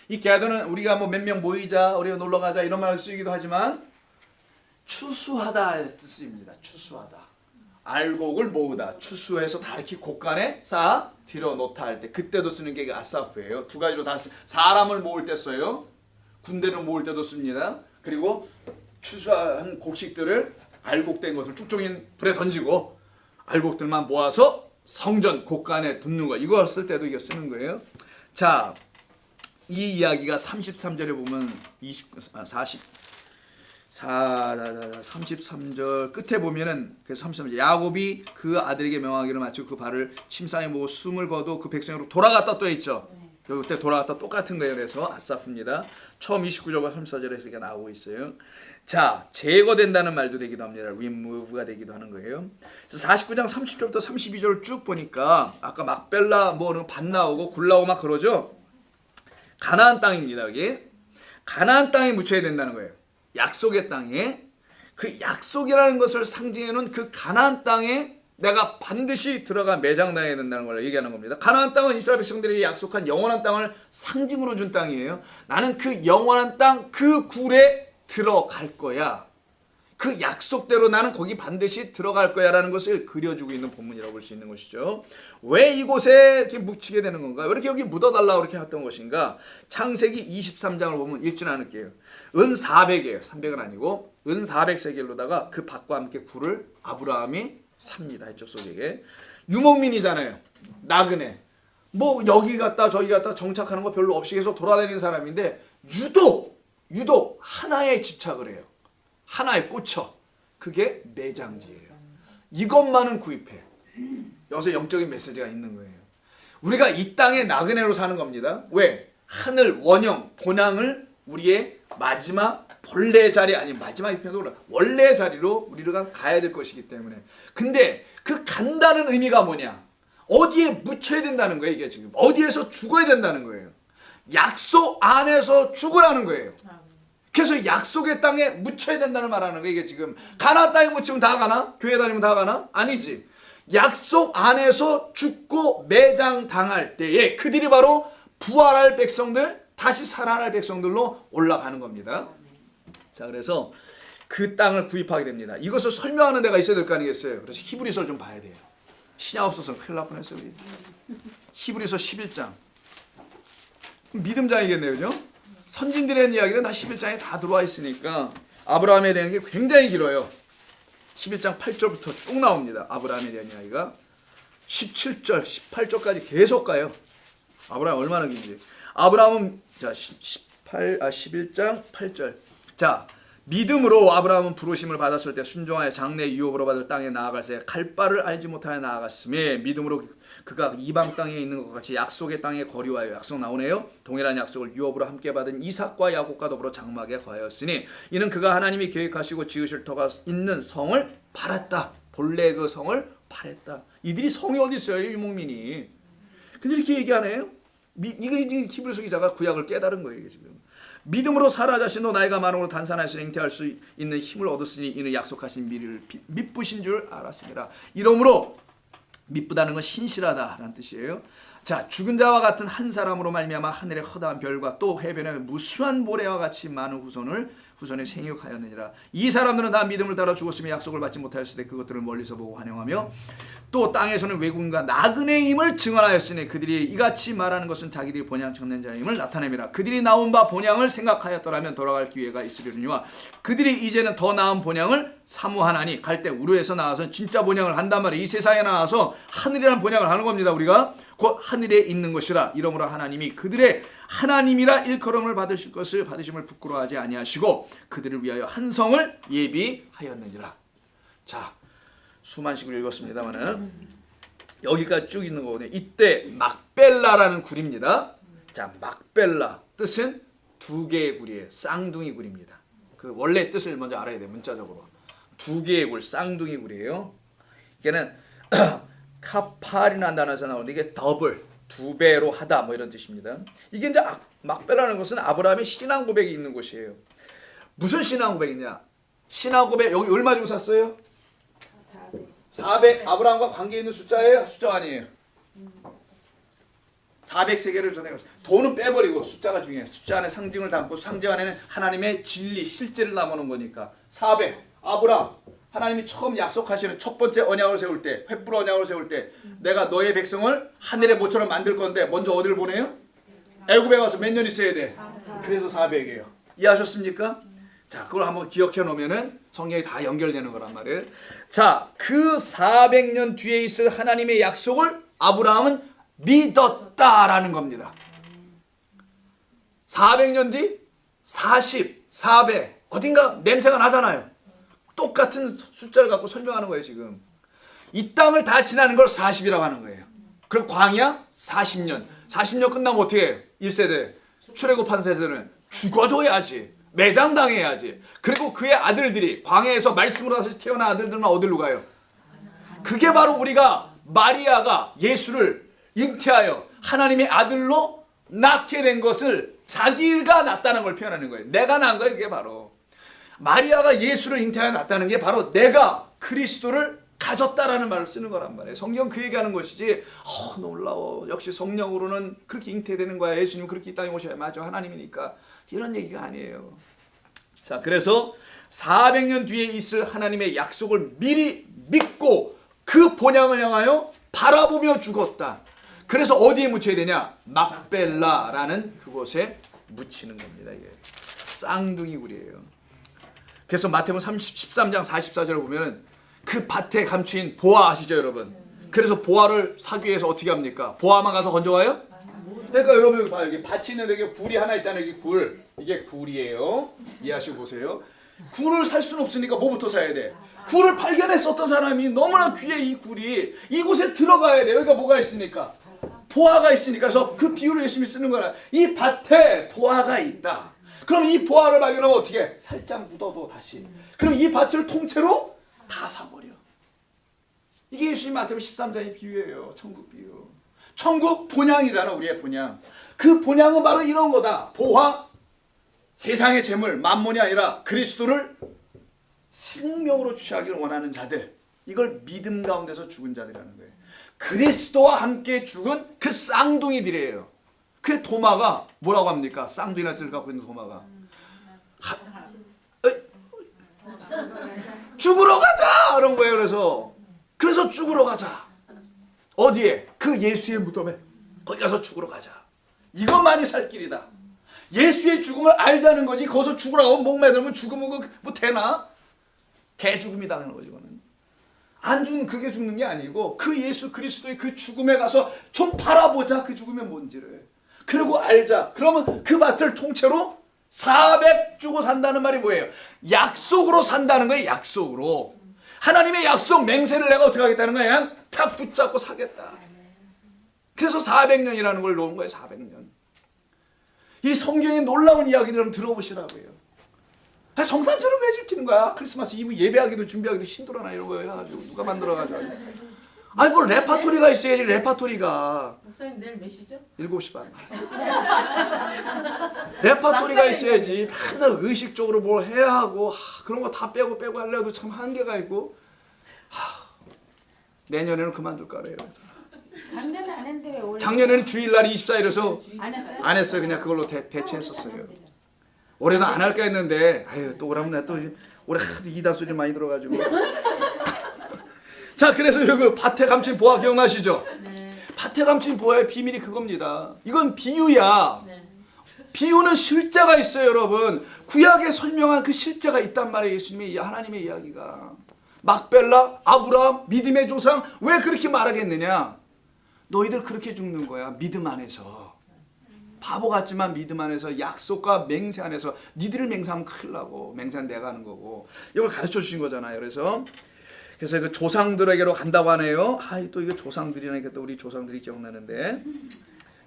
이 gather는 우리가 뭐 몇 명 모이자, 우리가 놀러 가자 이런 말을 쓰기도 하지만 추수하다의 뜻입니다. 추수하다. 알곡을 모으다. 추수해서 다 이렇게 곳간에 쌓아 들여 놓다 할 때 그때도 쓰는 게 아사프예요. 두 가지로 다 사람을 모을 때 써요. 군대를 모을 때도 씁니다. 그리고 추수한 곡식들을 알곡된 것을 쭉종인 불에 던지고 알곡들만 모아서 성전 곳간에 둔는 거. 이거 쓸 때도 이거 쓰는 거예요. 자, 이 이야기가 33절에 보면 33절 끝에 보면은 그 33절 야곱이 그 아들에게 명하기를 마치고 그 발을 침상에 모으고 숨을 거두 그 백성으로 돌아갔다 또 있죠. 그때 돌아갔다 똑같은 거예요. 그래서 아사프입니다. 처음 29절과 34절에서 이렇게 나오고 있어요. 자, 제거된다는 말도 되기도 합니다. remove가 되기도 하는 거예요. 그래서 49장 30절부터 32절을 쭉 보니까 아까 막벨라 밭 나오고 굴 나오고 막 그러죠. 가나안 땅입니다. 여기 가나안 땅에 묻혀야 된다는 거예요. 약속의 땅에. 그 약속이라는 것을 상징해 놓은 그 가나안 땅에 내가 반드시 들어가 매장당해야 된다는 걸 얘기하는 겁니다. 가나안 땅은 이스라엘 백성들에게 약속한 영원한 땅을 상징으로 준 땅이에요. 나는 그 영원한 땅 그 굴에 들어갈 거야. 그 약속대로 나는 거기 반드시 들어갈 거야 라는 것을 그려주고 있는 본문이라고 볼 수 있는 것이죠. 왜 이곳에 이렇게 묻히게 되는 건가? 왜 이렇게 여기 묻어달라고 이렇게 했던 것인가? 창세기 23장을 보면 읽지 않을게요. 은 400이에요. 300은 아니고 은 400세겔로다가 그 밭과 함께 굴을 아브라함이 삽니다. 이쪽 속에게. 유목민이잖아요. 나그네. 뭐 여기 갔다 저기 갔다 정착하는 거 별로 없이 계속 돌아다니는 사람인데 유독 하나에 집착을 해요. 하나에 꽂혀. 그게 매장지예요. 이것만은 구입해. 여기서 영적인 메시지가 있는 거예요. 우리가 이 땅에 나그네로 사는 겁니다. 왜? 하늘 원형 본향을 우리의 마지막 본래 자리 아니 마지막 편으로 원래 자리로 우리가 가야 될 것이기 때문에. 근데 그 간다는 의미가 뭐냐? 어디에 묻혀야 된다는 거예요. 이게 지금 어디에서 죽어야 된다는 거예요. 약속 안에서 죽으라는 거예요. 그래서 약속의 땅에 묻혀야 된다는 말하는 거예요. 이게 지금 가나안 땅에 묻히면 다 가나? 교회 다니면 다 가나? 아니지. 약속 안에서 죽고 매장 당할 때에 그들이 바로 부활할 백성들, 다시 살아날 백성들로 올라가는 겁니다. 자, 그래서 그 땅을 구입하게 됩니다. 이것을 설명하는 데가 있어야 될 거 아니겠어요? 그래서 히브리서를 좀 봐야 돼요. 신약 없어서는 큰일 날 뻔했어요. 히브리서 11장. 믿음장이겠네요, 그죠? 선진들의 이야기는 다 11장에 다 들어와 있으니까 아브라함에 대한 게 굉장히 길어요. 11장 8절부터 쭉 나옵니다. 아브라함에 대한 이야기가 17절, 18절까지 계속 가요. 아브라함 얼마나 긴지. 아브라함은 자 11장 8절. 자, 믿음으로 아브라함은 부르심을 받았을 때 순종하여 장래 유업으로 받을 땅에 나아갈새 갈 바를 알지 못하여 나아갔으며 믿음으로 그가 이방 땅에 있는 것 같이 약속의 땅에 거류하여 약속 나오네요. 동일한 약속을 유업으로 함께 받은 이삭과 야곱과 더불어 장막에 거하였으니 이는 그가 하나님이 계획하시고 지으실 터가 있는 성을 팔았다. 본래 그 성을 팔았다. 이들이 성이 어디 있어요, 유목민이. 근데 이렇게 얘기하네요. 이거 히브리서 기자가 구약을 깨달은 거예요, 이게 지금. 믿음으로 사라 자신도 나이가 많음으로 단산하여 잉태할 수 있는 힘을 얻었으니 이는 약속하신 미리를 미쁘신 줄 알았습니다. 이러므로 미쁘다는 건 신실하다라는 뜻이에요. 자, 죽은 자와 같은 한 사람으로 말미암아 하늘의 허다한 별과 또 해변의 무수한 모래와 같이 많은 후손에 생육하였느니라. 이 사람들은 다 믿음을 따라 죽었으며 약속을 받지 못하였을 때 그것들을 멀리서 보고 환영하며 또 땅에서는 외국인과 나그네의 힘을 증언하였으니 그들이 이같이 말하는 것은 자기들이 본향 청년 자임을 나타냅니다. 그들이 나온 바 본향을 생각하였더라면 돌아갈 기회가 있으려니와 그들이 이제는 더 나은 본향을 사모하나니 갈 때 우르에서 나와서 진짜 본향을 한단 말이에요. 이 세상에 나와서 하늘이라는 본향을 하는 겁니다. 우리가 곧 하늘에 있는 것이라. 이러므로 하나님이 그들의 하나님이라 일컬음을 받으실 것을 받으심을 부끄러워하지 아니하시고 그들을 위하여 한 성을 예비하였느니라. 자, 수만 식을 읽었습니다만은 여기까지 쭉 있는 거거든요. 이때 막벨라라는 굴입니다. 자, 막벨라 뜻은 두 개의 굴이에요. 쌍둥이 굴입니다. 그 원래 뜻을 먼저 알아야 돼요. 문자적으로 두 개의 굴, 쌍둥이 굴이에요. 이게는 카팔이라는 단어에서 나오는데 이게 더블, 두 배로 하다 뭐 이런 뜻입니다. 이게 이제 막벨라는 것은 아브라함의 신앙 고백이 있는 곳이에요. 무슨 신앙 고백이냐? 신앙 고백 여기 얼마 주고 샀어요? 400. 아브라함과 관계 있는 숫자예요? 숫자 아니에요. 400세계를 전해 갔어요. 돈은 빼버리고 숫자가 중요해요. 숫자 안에 상징을 담고 상징 안에는 하나님의 진리, 실제를 담아놓은 거니까. 400. 아브라함. 하나님이 처음 약속하시는 첫 번째 언약을 세울 때, 횃불 언약을 세울 때 내가 너의 백성을 하늘의 모처럼 만들 건데 먼저 어디를 보내요? 애굽에 가서 몇 년 있어야 돼? 그래서 400이에요. 이해하셨습니까? 자, 그걸 한번 기억해 놓으면은 성경이 다 연결되는 거란 말이에요. 자, 그 400년 뒤에 있을 하나님의 약속을 아브라함은 믿었다라는 겁니다. 400년 뒤 40, 400 어딘가 냄새가 나잖아요. 똑같은 숫자를 갖고 설명하는 거예요, 지금. 이 땅을 다 지나는 걸 40이라고 하는 거예요. 그럼 광야 40년. 40년 끝나면 어떻게 해요? 1세대. 출애굽한 세대는 죽어줘야지. 매장당해야지. 그리고 그의 아들들이 광야에서 말씀으로 다시 태어난 아들들만 어디로 가요? 그게 바로 우리가 마리아가 예수를 잉태하여 하나님의 아들로 낳게 된 것을 자기가 낳았다는 걸 표현하는 거예요. 내가 낳은 거예요. 그게 바로. 마리아가 예수를 잉태하여 낳았다는 게 바로 내가 그리스도를 가졌다라는 말을 쓰는 거란 말이에요. 성경 그 얘기하는 것이지 놀라워. 역시 성령으로는 그렇게 잉태되는 거야. 예수님 그렇게 이 땅에 오셔야 맞아. 하나님이니까. 이런 얘기가 아니에요. 자, 그래서 400년 뒤에 있을 하나님의 약속을 미리 믿고 그 본향을 향하여 바라보며 죽었다. 그래서 어디에 묻혀야 되냐? 막벨라라는 그곳에 묻히는 겁니다. 이게 쌍둥이 굴이에요. 그래서 마태복음 13장 44절을 보면 그 밭에 감추인 보아 아시죠, 여러분? 그래서 보아를 사기 위해서 어떻게 합니까? 보아만 가서 건져와요? 그러니까 여러분 여기 봐요. 여기 밭이 있는데 여기 굴이 하나 있잖아요. 여기 굴. 이게 굴이에요. 이해하시고 보세요. 굴을 살 수는 없으니까 뭐부터 사야 돼? 굴을 발견했었던 사람이 너무나 귀해. 이 굴이 이곳에 들어가야 돼. 여기가 뭐가 있으니까? 보아가 있으니까. 그래서 그 비유를 열심히 쓰는 거라. 이 밭에 보아가 있다. 그럼 이 보아를 발견하면 어떻게 해? 살짝 묻어도 다시. 그럼 이 밭을 통째로 다 사버려. 이게 예수님 마태복음 13장의 비유예요. 천국 비유. 천국 본향이잖아. 우리의 본향. 그 본향은 바로 이런 거다. 보화, 세상의 재물, 만몬이 아니라 그리스도를 생명으로 취하기를 원하는 자들. 이걸 믿음 가운데서 죽은 자들이라는 거예요. 그리스도와 함께 죽은 그 쌍둥이들이에요. 그 도마가 뭐라고 합니까? 쌍둥이나 뜰 갖고 있는 도마가 죽으러 가자! 이런 거예요. 그래서 죽으러 가자. 어디에? 그 예수의 무덤에. 거기 가서 죽으러 가자. 이것만이 살 길이다. 예수의 죽음을 알자는 거지. 거기서 죽으러 가고 목 매달면 죽으면 뭐 되나? 개 죽음이다는 거지. 이거는. 안 죽는 그게 죽는 게 아니고 그 예수 그리스도의 그 죽음에 가서 좀 바라보자. 그 죽음이 뭔지를. 그리고 알자. 그러면 그 밭을 통째로 400 주고 산다는 말이 뭐예요? 약속으로 산다는 거예요. 약속으로. 하나님의 약속 맹세를 내가 어떻게 하겠다는 거야? 그냥 탁 붙잡고 사겠다. 그래서 400년이라는 걸 놓은 거예요. 400년. 이 성경의 놀라운 이야기들 한번 들어보시라고요. 성탄절을 왜 지키는 거야? 크리스마스 이브 예배하기도 준비하기도 힘들어나 이런 거 해가지고 누가 만들어가지고. 아니 뭐 레파토리가 있어야지. 레파토리가.
목사님 내일 몇 시죠?
7시 반. 레파토리가 있어야지. 맨날 의식적으로 뭘 해야 하고 그런 거 다 빼고 하려도 참 한계가 있고. 내년에는 그만둘까 그래요.
작년에 안 했는데 올해
작년에는 주일날이 24일에서
안 했어요?
안 했어요. 그냥 그걸로 대체했었어요. 올해도 안 할까 했는데 아유 또 그러면 내가 또 올해 하도 이다 소리 많이 들어가지고. 자 그래서 여기 밭에 감춘 보화 기억나시죠?
네.
밭에 감춘 보화의 비밀이 그겁니다. 이건 비유야.
네.
비유는 실제가 있어요, 여러분. 구약에 설명한 그 실제가 있단 말이에요. 예수님의 하나님의 이야기가. 막벨라, 아브라함, 믿음의 조상 왜 그렇게 말하겠느냐? 너희들 그렇게 죽는 거야. 믿음 안에서. 바보 같지만 믿음 안에서 약속과 맹세 안에서 니들을 맹세하면 큰일 나고 맹세는 내가 하는 거고 이걸 가르쳐 주신 거잖아요. 그래서 그 조상들에게로 간다고 하네요. 또 이거 조상들이니까 또 우리 조상들이 기억나는데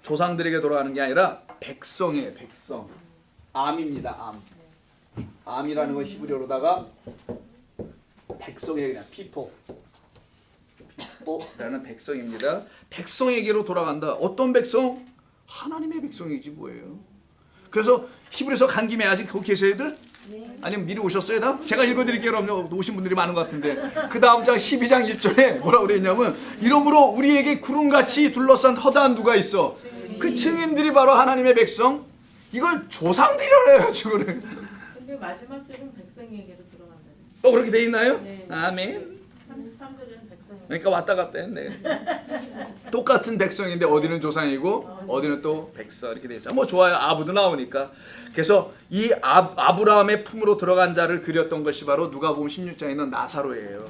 조상들에게 돌아가는 게 아니라 백성이에요. 백성. 암입니다. 암. 암이라는 건 히브리어로다가 백성에게 그냥 피포라는 백성입니다. 백성에게로 돌아간다. 어떤 백성? 하나님의 백성이지 뭐예요. 그래서 히브리서 간 김에 아직 거기 계세요, 애들?
네.
아니면 미리 오셨어요? 다? 제가 읽어드릴게요. 여러분 오신 분들이 많은 것 같은데 그 다음 장 12장 1절에 뭐라고 되어 있냐면 이러므로 우리에게 구름같이 둘러싼 허다한 누가 있어? 그 증인들이 바로 하나님의 백성. 이걸 조상들이라 해가지고 그래.
근데 마지막 절은 백성에게로 들어간다는.
또 그렇게 돼 있나요?
네.
아멘.
33절에는 백성.
그러니까 왔다 갔다 했네. 똑같은 백성인데 어디는 조상이고 어디는 또 백성 이렇게 돼 있어요. 뭐 좋아요. 아부도 나오니까. 그래서 이 아브라함의 품으로 들어간 자를 그렸던 것이 바로 누가복음 16장에 있는 나사로예요.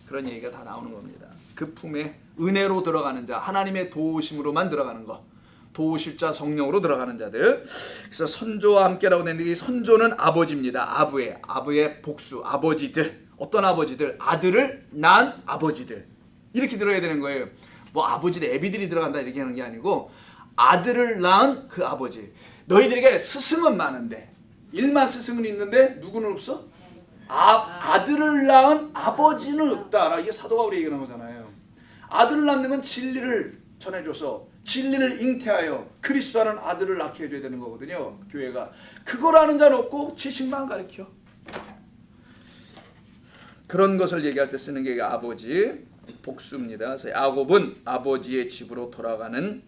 그런 얘기가 다 나오는 겁니다. 그 품에 은혜로 들어가는 자, 하나님의 도우심으로만 들어가는 것. 도우실 자 성령으로 들어가는 자들. 그래서 선조와 함께라고 되는데 이 선조는 아버지입니다. 아부의 복수, 아버지들. 어떤 아버지들? 아들을 낳은 아버지들. 이렇게 들어야 되는 거예요. 뭐 아버지들, 애비들이 들어간다 이렇게 하는 게 아니고 아들을 낳은 그 아버지. 너희들에게 스승은 많은데 일만 스승은 있는데 누구는 없어? 아들을 낳은 아버지는 없다. 이게 사도 바울이 얘기하는 거잖아요. 아들을 낳는 건 진리를 전해줘서 진리를 잉태하여 그리스도라는 아들을 낳게 해줘야 되는 거거든요. 교회가. 그걸 아는 자는 없고 지식만 가르쳐. 그런 것을 얘기할 때 쓰는 게 아버지, 복수입니다. 그래서 야곱은 아버지의 집으로 돌아가는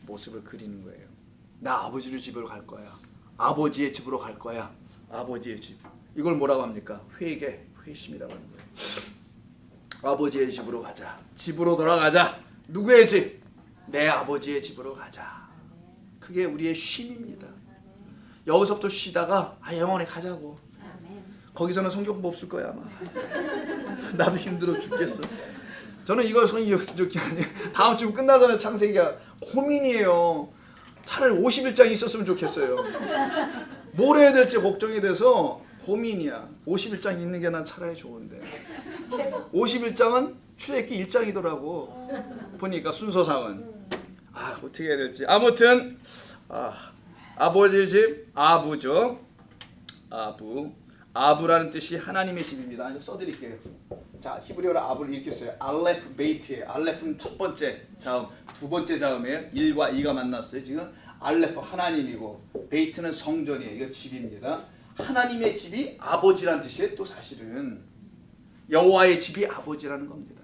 모습을 그리는 거예요. 나 아버지의 집으로 갈 거야. 아버지의 집으로 갈 거야. 아버지의 집. 이걸 뭐라고 합니까? 회심이라고 하는 거예요. 아버지의 집으로 가자. 집으로 돌아가자. 누구의 집? 내 아버지의 집으로 가자. 그게 우리의 쉼입니다. 여기서부터 쉬다가 영원히 가자고. 거기서는 성경 공부 없을 거야 아마. 나도 힘들어 죽겠어. 저는 이거 다음 주 끝나자는 창세기가 고민이에요. 차라리 51장이 있었으면 좋겠어요. 뭘 해야 될지 걱정이 돼서 고민이야. 51장 있는 게 난 차라리 좋은데. 51장은 출애굽기 1장이더라고. 보니까 순서상은. 어떻게 해야 될지. 아무튼 아버지 집 아부죠. 아부라는 뜻이 하나님의 집입니다. 써드릴게요. 자, 히브리어로 아부를 이렇게 써요. 알레프 베이트예요. 알레프는 첫 번째 자음, 두 번째 자음이에요. 1과 2가 만났어요. 지금 알레프 하나님이고 베이트는 성전이에요. 이거 집입니다. 하나님의 집이 아버지라는 뜻이에요. 또 사실은 여호와의 집이 아버지라는 겁니다.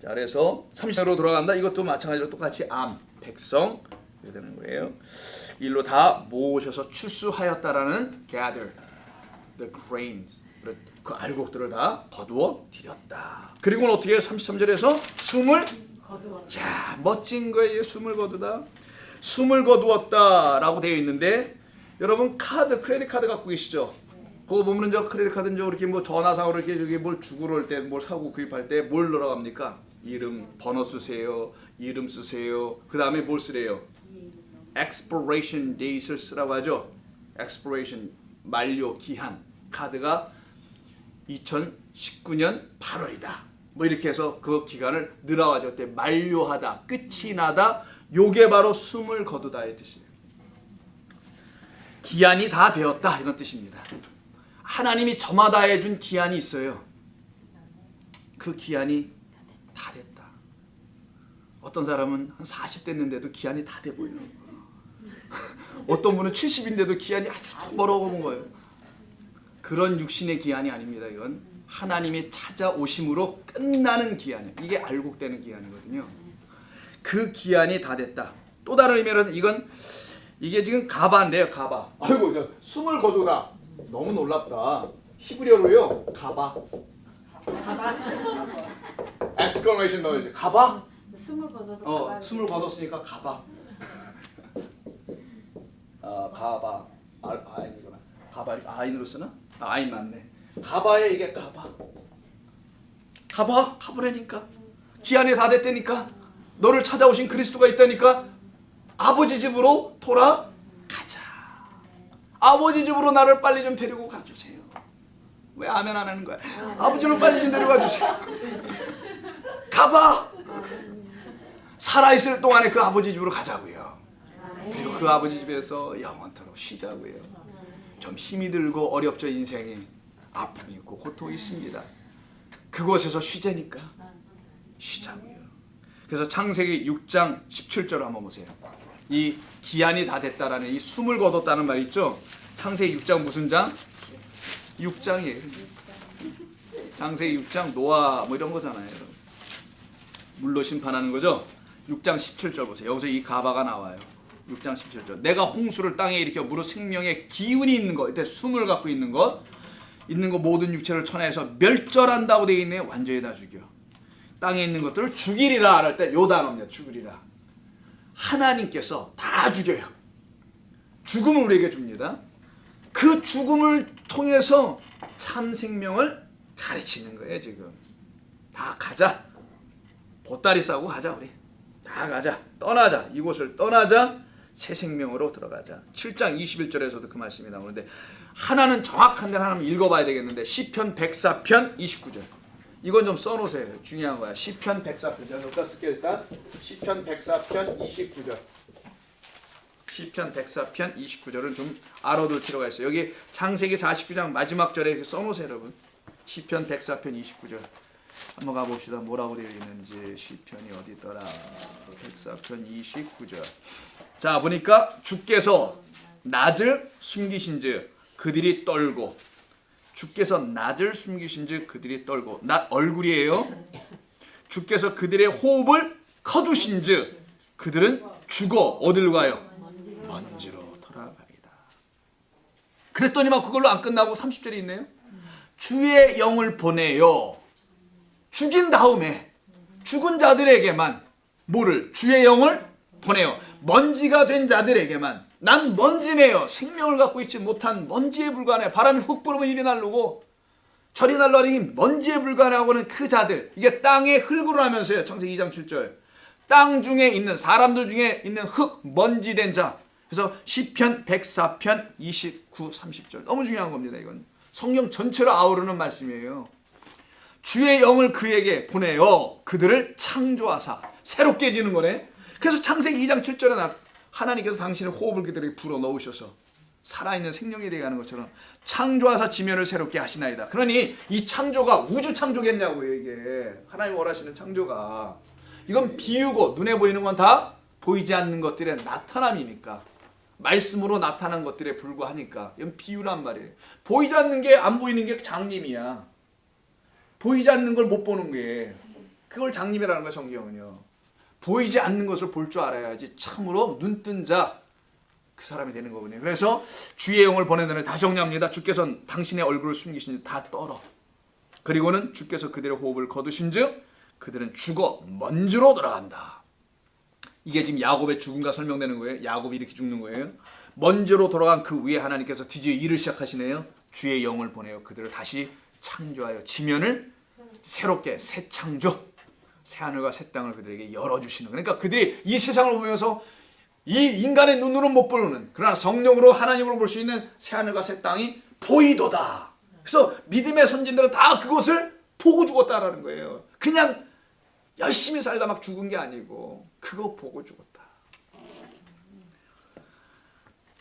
자, 그래서 30절로 돌아간다. 이것도 마찬가지로 똑같이 백성, 그렇게 되는 거예요. 일로 다 모으셔서 추수하였다라는 gather the grains. 그 알곡들을 다 거두어 드렸다. 그리고는 어떻게 해요? 33절에서 숨을
거두어.
야, 멋진 거예요. 숨을 거두다. 숨을 거두었다라고 되어 있는데 여러분 카드, 크레딧 카드 갖고 계시죠? 그거 보면은 저 크레딧 카드는 저 이렇게 뭐 전화상으로 이렇게 저기 뭘 주고 그럴 때 뭘 사고 구입할 때 뭘 넣어갑니까? 이름, 번호 쓰세요. 이름 쓰세요. 그 다음에 뭘 쓰래요? expiration date을 쓰라고 하죠. expiration 만료 기한. 카드가 2019년 8월이다. 뭐 이렇게 해서 그 기간을 늘어가지고 그때 만료하다, 끝이 나다. 요게 바로 숨을 거두다의 뜻이에요. 기한이 다 되었다 이런 뜻입니다. 하나님이 저마다 해준 기한이 있어요. 그 기한이 다 됐다. 어떤 사람은 한 40 됐는데도 기한이 다 돼 보여요. 어떤 분은 70인데도 기한이 아주 멀어오는 거예요. 그런 육신의 기한이 아닙니다. 이건 하나님의 찾아오심으로 끝나는 기한이에요. 이게 알곡되는 기한이거든요. 그 기한이 다 됐다. 또 다른 의미로는 이게 지금 가바인데요. 가바. 아이고 저 숨을 거두다. 너무 놀랍다. 히브리어로요. 가바. exclamation noise. 가바?
숨을 거둬서
숨을 거뒀으니까 가바. 가바. 아인이구나. 가바 아인으로 쓰나? 아인 맞네. 가바에 이게 가바. 가보라니까. 기한이 다 됐다니까. 너를 찾아오신 그리스도가 있다니까. 아버지 집으로 돌아가자. 아버지 집으로 나를 빨리 좀 데리고 가주세요. 왜 아멘 안 하는 거야? 아버지로 빨리 좀 데려가 주세요. 가봐. 살아있을 동안에 그 아버지 집으로 가자고요. 그리고 그 아버지 집에서 영원토록 쉬자고요. 좀 힘이 들고 어렵죠. 인생이 아픔이 있고 고통이 있습니다. 그곳에서 쉬자니까 쉬자고요. 그래서 창세기 6장 17절 한번 보세요. 이 기한이 다 됐다라는 이 숨을 거뒀다는 말 있죠. 창세기 6장 무슨 장? 6장이에요. 창세기 6장 노아 뭐 이런 거잖아요. 물로 심판하는 거죠. 6장 17절 보세요. 여기서 이 가바가 나와요. 6장 17절. 내가 홍수를 땅에 일으켜 무릇 생명의 기운이 있는 것, 이때 숨을 갖고 있는 것 모든 육체를 천하에서 멸절한다고 되어 있네. 완전히 다 죽여. 땅에 있는 것들을 죽이리라 할 때 요 단어입니다. 죽이리라. 하나님께서 다 죽여요. 죽음을 우리에게 줍니다. 그 죽음을 통해서 참 생명을 가르치는 거예요. 지금 다 가자. 보따리 싸고 가자. 우리 다 가자. 떠나자. 이곳을 떠나자. 새 생명으로 들어가자. 7장 21절에서도 그 말씀이 나오는데 하나는 정확한 데를 하나는 읽어봐야 되겠는데 시편 104편 29절. 이건 좀 써놓으세요. 중요한 거야. 시편 104편. 제가 여기다 쓸게요. 일단 시편 104편 29절. 시편 104편 29절은 좀 알아둘 필요가 있어요. 여기 창세기 49장 마지막 절에 이렇게 써놓으세요. 여러분. 시편 104편 29절. 한번 가봅시다. 뭐라고 되어 있는지. 시편이 어디 있더라. 104편 29절. 자 보니까 주께서 낯을 숨기신즉 그들이 떨고, 주께서 낯을 숨기신즉 그들이 떨고, 낯 얼굴이에요. 주께서 그들의 호흡을 거두신즉 그들은 죽어 어디로 가요? 먼지로 돌아가리다. 그랬더니 막 그걸로 안 끝나고 30절이 있네요. 주의 영을 보내요. 죽인 다음에 죽은 자들에게만 뭐를? 주의 영을 보내요. 먼지가 된 자들에게만. 난 먼지네요. 생명을 갖고 있지 못한 먼지에 불과해. 바람이 훅 불으면 이리 날르고 저리 날라다니 먼지에 불과하고는 그 자들. 이게 땅의 흙으로 하면서요. 창세기 2장 7절. 땅 중에 있는 사람들 중에 있는 흙, 먼지 된 자. 그래서 시편 104편 29, 30절. 너무 중요한 겁니다. 이건 성경 전체로 아우르는 말씀이에요. 주의 영을 그에게 보내요. 그들을 창조하사. 새롭게 지는 거네. 그래서 창세기 2장 7절에 하나님께서 당신의 호흡을 그들에게 불어넣으셔서 살아있는 생명이 되게 하는 것처럼 창조하사 지면을 새롭게 하시나이다. 그러니 이 창조가 우주 창조겠냐고요. 이게 하나님 원하시는 창조가. 이건 비유고 눈에 보이는 건 다 보이지 않는 것들의 나타남이니까, 말씀으로 나타난 것들에 불과하니까 이건 비유란 말이에요. 보이지 않는 게 안 보이는 게 장님이야. 보이지 않는 걸 못 보는 게 그걸 장님이라는 거야. 성경은요. 보이지 않는 것을 볼 줄 알아야지 참으로 눈뜬 자 그 사람이 되는 거거든요. 그래서 주의 영을 보내는 다시 정리합니다. 주께서는 당신의 얼굴을 숨기신 다 떨어. 그리고는 주께서 그들의 호흡을 거두신 즉 그들은 죽어 먼지로 돌아간다. 이게 지금 야곱의 죽음과 설명되는 거예요. 야곱이 이렇게 죽는 거예요. 먼지로 돌아간 그 위에 하나님께서 드디어 일을 시작하시네요. 주의 영을 보내어 그들을 다시 창조하여 지면을 새롭게 새 창조, 새 하늘과 새 땅을 그들에게 열어주시는 거예요. 그러니까 그들이 이 세상을 보면서 이 인간의 눈으로는 못 보는, 그러나 성령으로 하나님으로 볼 수 있는 새 하늘과 새 땅이 보이도다. 그래서 믿음의 선진들은 다 그것을 보고 죽었다라는 거예요. 그냥 열심히 살다 막 죽은 게 아니고 그거 보고 죽었다.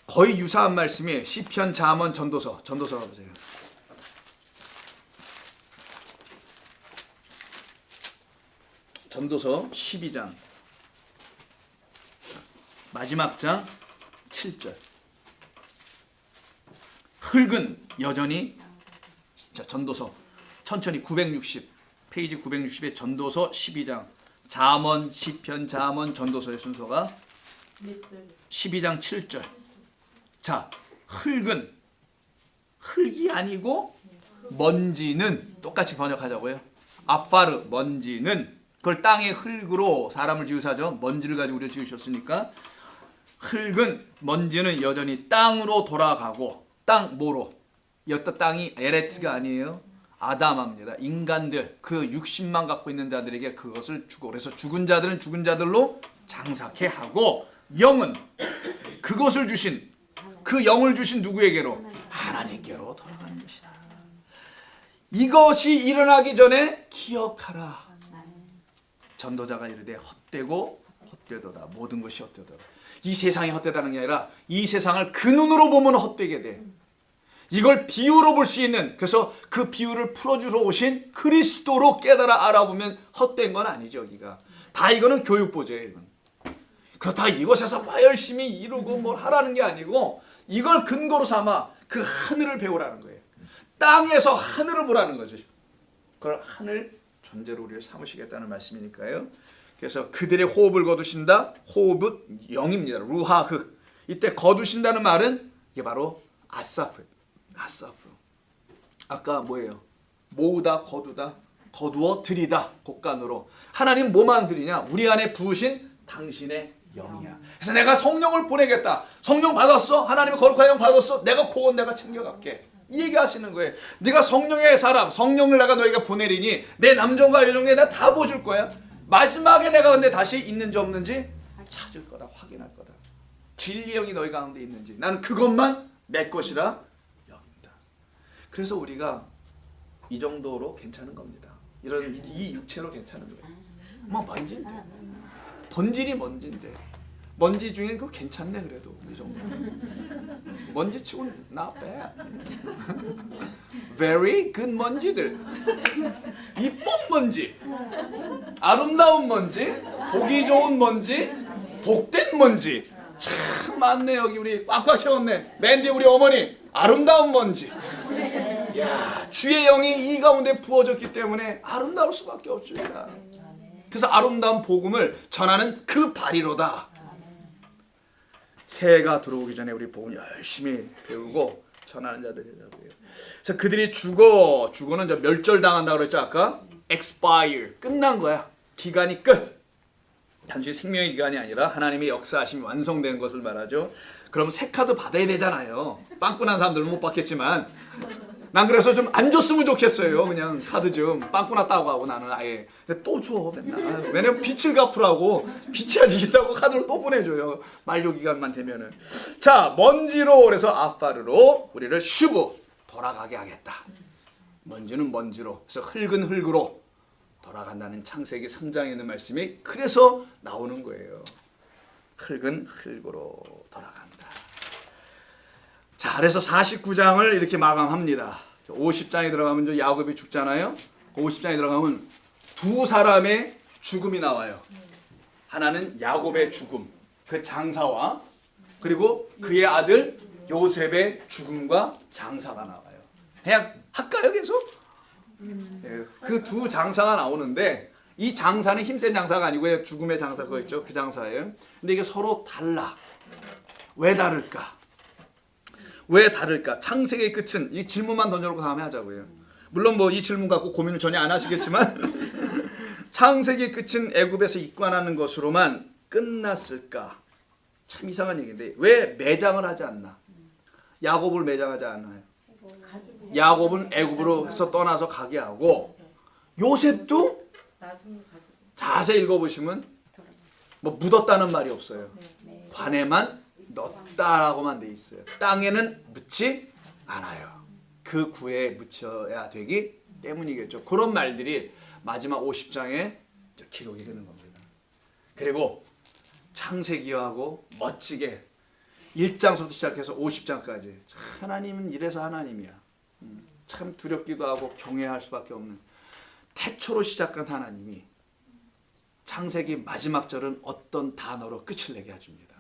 거의 유사한 말씀이 시편, 잠언, 전도서 가보세요. 전도서 12장 마지막 장 7절. 흙은 여전히, 자, 전도서 천천히 960 페이지 960의 전도서 12장 잠언, 시편, 잠언, 전도서의 순서가
몇 절?
12장 7절. 자, 흙이 아니고 먼지는 똑같이 번역하자고요. 아파르, 먼지는, 그걸 땅의 흙으로 사람을 지으사죠. 먼지를 가지고 우리를 지으셨으니까 흙은, 먼지는 여전히 땅으로 돌아가고, 땅 뭐로? 여기다 땅이 에레츠가 아니에요. 아담합니다. 인간들, 그 60만 갖고 있는 자들에게 그것을 주고, 그래서 죽은 자들은 죽은 자들로 장사케 하고, 영은 그것을 주신, 그 영을 주신 누구에게로? 하나님께로 돌아가는 것이다. 이것이 일어나기 전에 기억하라. 전도자가 이르되 헛되고 헛되도다. 모든 것이 헛되도다. 이 세상이 헛되다는 게 아니라 이 세상을 그 눈으로 보면 헛되게 돼. 이걸 비유로 볼 수 있는, 그래서 그 비유를 풀어주러 오신 그리스도로 깨달아 알아보면 헛된 건 아니죠. 여기가 다 이거는 교육보조예요. 이건. 그렇다 이것에서 막 열심히 이루고 뭘 하라는 게 아니고 이걸 근거로 삼아 그 하늘을 배우라는 거예요. 땅에서 하늘을 보라는 거죠. 그걸 하늘 존재로 우리를 삼으시겠다는 말씀이니까요. 그래서 그들의 호흡을 거두신다. 호흡은 영입니다. 루하흐. 이때 거두신다는 말은 이게 바로 아사프. 아까 뭐예요? 모으다, 거두다, 거두어 드리다. 곡간으로. 하나님 뭐만 드리냐? 우리 안에 부으신 당신의 영이야. 그래서 내가 성령을 보내겠다. 성령 받았어? 하나님의 거룩한 영 받았어? 내가 그건 내가 챙겨갈게. 이 얘기하시는 거예요. 네가 성령의 사람, 성령을 내가 너에게 보내리니 내 남정과 여정에 내가 다 보여줄 거야. 마지막에 내가 근데 다시 있는지 없는지 찾을 거다. 확인할 거다. 진리의 영이 너희 가운데 있는지 나는 그것만 내 것이라 여긴다. 그래서 우리가 이 정도로 괜찮은 겁니다. 이런 이 육체로 괜찮은 거예요. 뭐 먼지인데, 본질이 먼지인데, 먼지 중에 그거 괜찮네. 그래도 이 정도 먼지 치고는 not bad. Very good 먼지들. 이쁜 먼지, 아름다운 먼지, 보기 좋은 먼지, 복된 먼지 참 많네. 여기 우리 꽉꽉 채웠네. 맨 뒤에 우리 어머니 아름다운 먼지. 야, 주의 영이 이 가운데 부어졌기 때문에 아름다울 수밖에 없습니다. 그래서 아름다운 복음을 전하는 그 발이로다. 새해가 들어오기 전에 우리 복음 열심히 배우고 전하는 자들이 되자고요. 그래서 그들이 죽어는 이제 멸절당한다고 그랬죠. 아까 expire, 끝난 거야. 기간이 끝. 단순히 생명의 기간이 아니라 하나님의 역사하심이 완성된 것을 말하죠. 그럼 새 카드 받아야 되잖아요. 빵꾸난 사람들은 못 받겠지만 난 그래서 좀 안 줬으면 좋겠어요. 그냥 카드 좀 빵꾸 났다고 하고 나는 아예 또 줘 맨날. 왜냐면 빚을 갚으라고, 빚이 아직 있다고 카드를 또 보내줘요. 만료 기간만 되면은. 자, 먼지로, 그래서 아파르로 우리를 슈브 돌아가게 하겠다. 먼지는 먼지로, 그래서 흙은 흙으로 돌아간다는 창세기 3장에 있는 말씀이 그래서 나오는 거예요. 흙은 흙으로 돌아간다. 자, 그래서 49장을 이렇게 마감합니다. 50장에 들어가면 이제 야곱이 죽잖아요. 50장에 들어가면 두 사람의 죽음이 나와요. 하나는 야곱의 죽음, 그 장사와, 그리고 그의 아들 요셉의 죽음과 장사가 나와요. 그냥 할까요, 계속? 그 두 장사가 나오는데 이 장사는 힘센 장사가 아니고요. 죽음의 장사 그거 있죠. 그 장사예요. 근데 이게 서로 달라. 왜 다를까? 왜 다를까? 창세기의 끝은 이 질문만 던져놓고 다음에 하자고요. 물론 뭐 이 질문 갖고 고민을 전혀 안 하시겠지만 창세기의 끝은 애굽에서 입관하는 것으로만 끝났을까? 참 이상한 얘기인데 왜 매장을 하지 않나? 야곱을 매장하지 않나요?
가지고
야곱은 애굽으로서 떠나서 가게 하고 요셉도
나중에 가지고.
자세히 읽어보시면 뭐 묻었다는 말이 없어요.
네.
관에만 넣었다라고만 돼 있어요. 땅에는 묻지 않아요. 그 구에 묻혀야 되기 때문이겠죠. 그런 말들이 마지막 50장에 기록이 되는 겁니다. 그리고 창세기하고 멋지게 1장부터 시작해서 50장까지 하나님은 이래서 하나님이야. 참 두렵기도 하고 경외할 수밖에 없는 태초로 시작한 하나님이 창세기 마지막 절은 어떤 단어로 끝을 내게 해줍니다.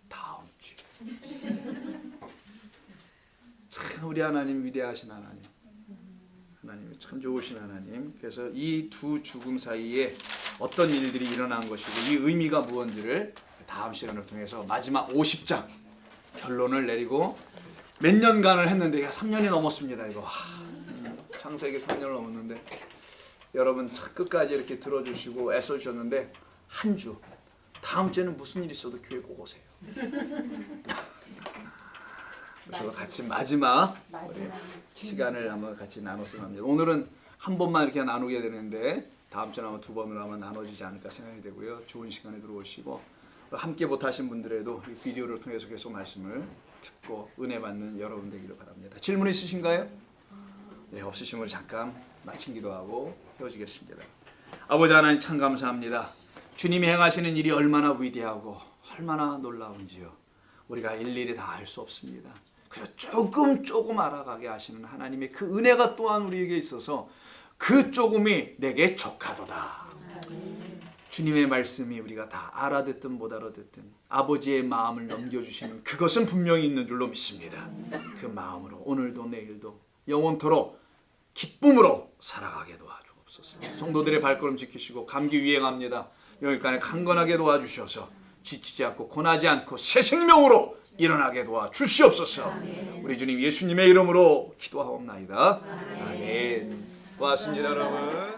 다음 주. 참 우리 하나님 위대하신 하나님. 하나님이 참 좋으신 하나님. 그래서 이 두 죽음 사이에 어떤 일들이 일어난 것이고 이 의미가 무언지를 다음 시간을 통해서 마지막 50장 결론을 내리고 몇 년간을 했는데 3년이 넘었습니다. 이거 창세기 3년을 넘었는데 여러분 끝까지 이렇게 들어주시고 애써주셨는데 한 주 다음 주에는 무슨 일 있어도 교회 꼭 오세요. 그래서 같이 마지막 시간을 한번 같이 나눴으면 합니다. 오늘은 한 번만 이렇게 나누게 되는데 다음 주는 아마 두 번으로 아마 나눠지지 않을까 생각이 되고요. 좋은 시간에 들어오시고 함께 못하신 분들에도 이 비디오를 통해서 계속 말씀을 듣고 은혜 받는 여러분 되기를 바랍니다. 질문 있으신가요? 네, 없으시면 잠깐 마친 기도하고 헤어지겠습니다. 아버지 하나님 참 감사합니다. 주님이 행하시는 일이 얼마나 위대하고 얼마나 놀라운지요. 우리가 일일이 다 알 수 없습니다. 그저 조금 알아가게 하시는 하나님의 그 은혜가 또한 우리에게 있어서 그 조금이 내게 족하도다. 주님의 말씀이 우리가 다 알아듣든 못 알아듣든 아버지의 마음을 넘겨주시는 그것은 분명히 있는 줄로 믿습니다. 그 마음으로 오늘도 내일도 영원토록 기쁨으로 살아가게 도와주옵소서. 성도들의 발걸음 지키시고 감기 유행합니다. 여기까지 강건하게 도와주셔서 지치지 않고 고나지 않고 새 생명으로 일어나게 도와주시옵소서. 우리 주님 예수님의 이름으로 기도하옵나이다. 아멘. 고맙습니다 여러분.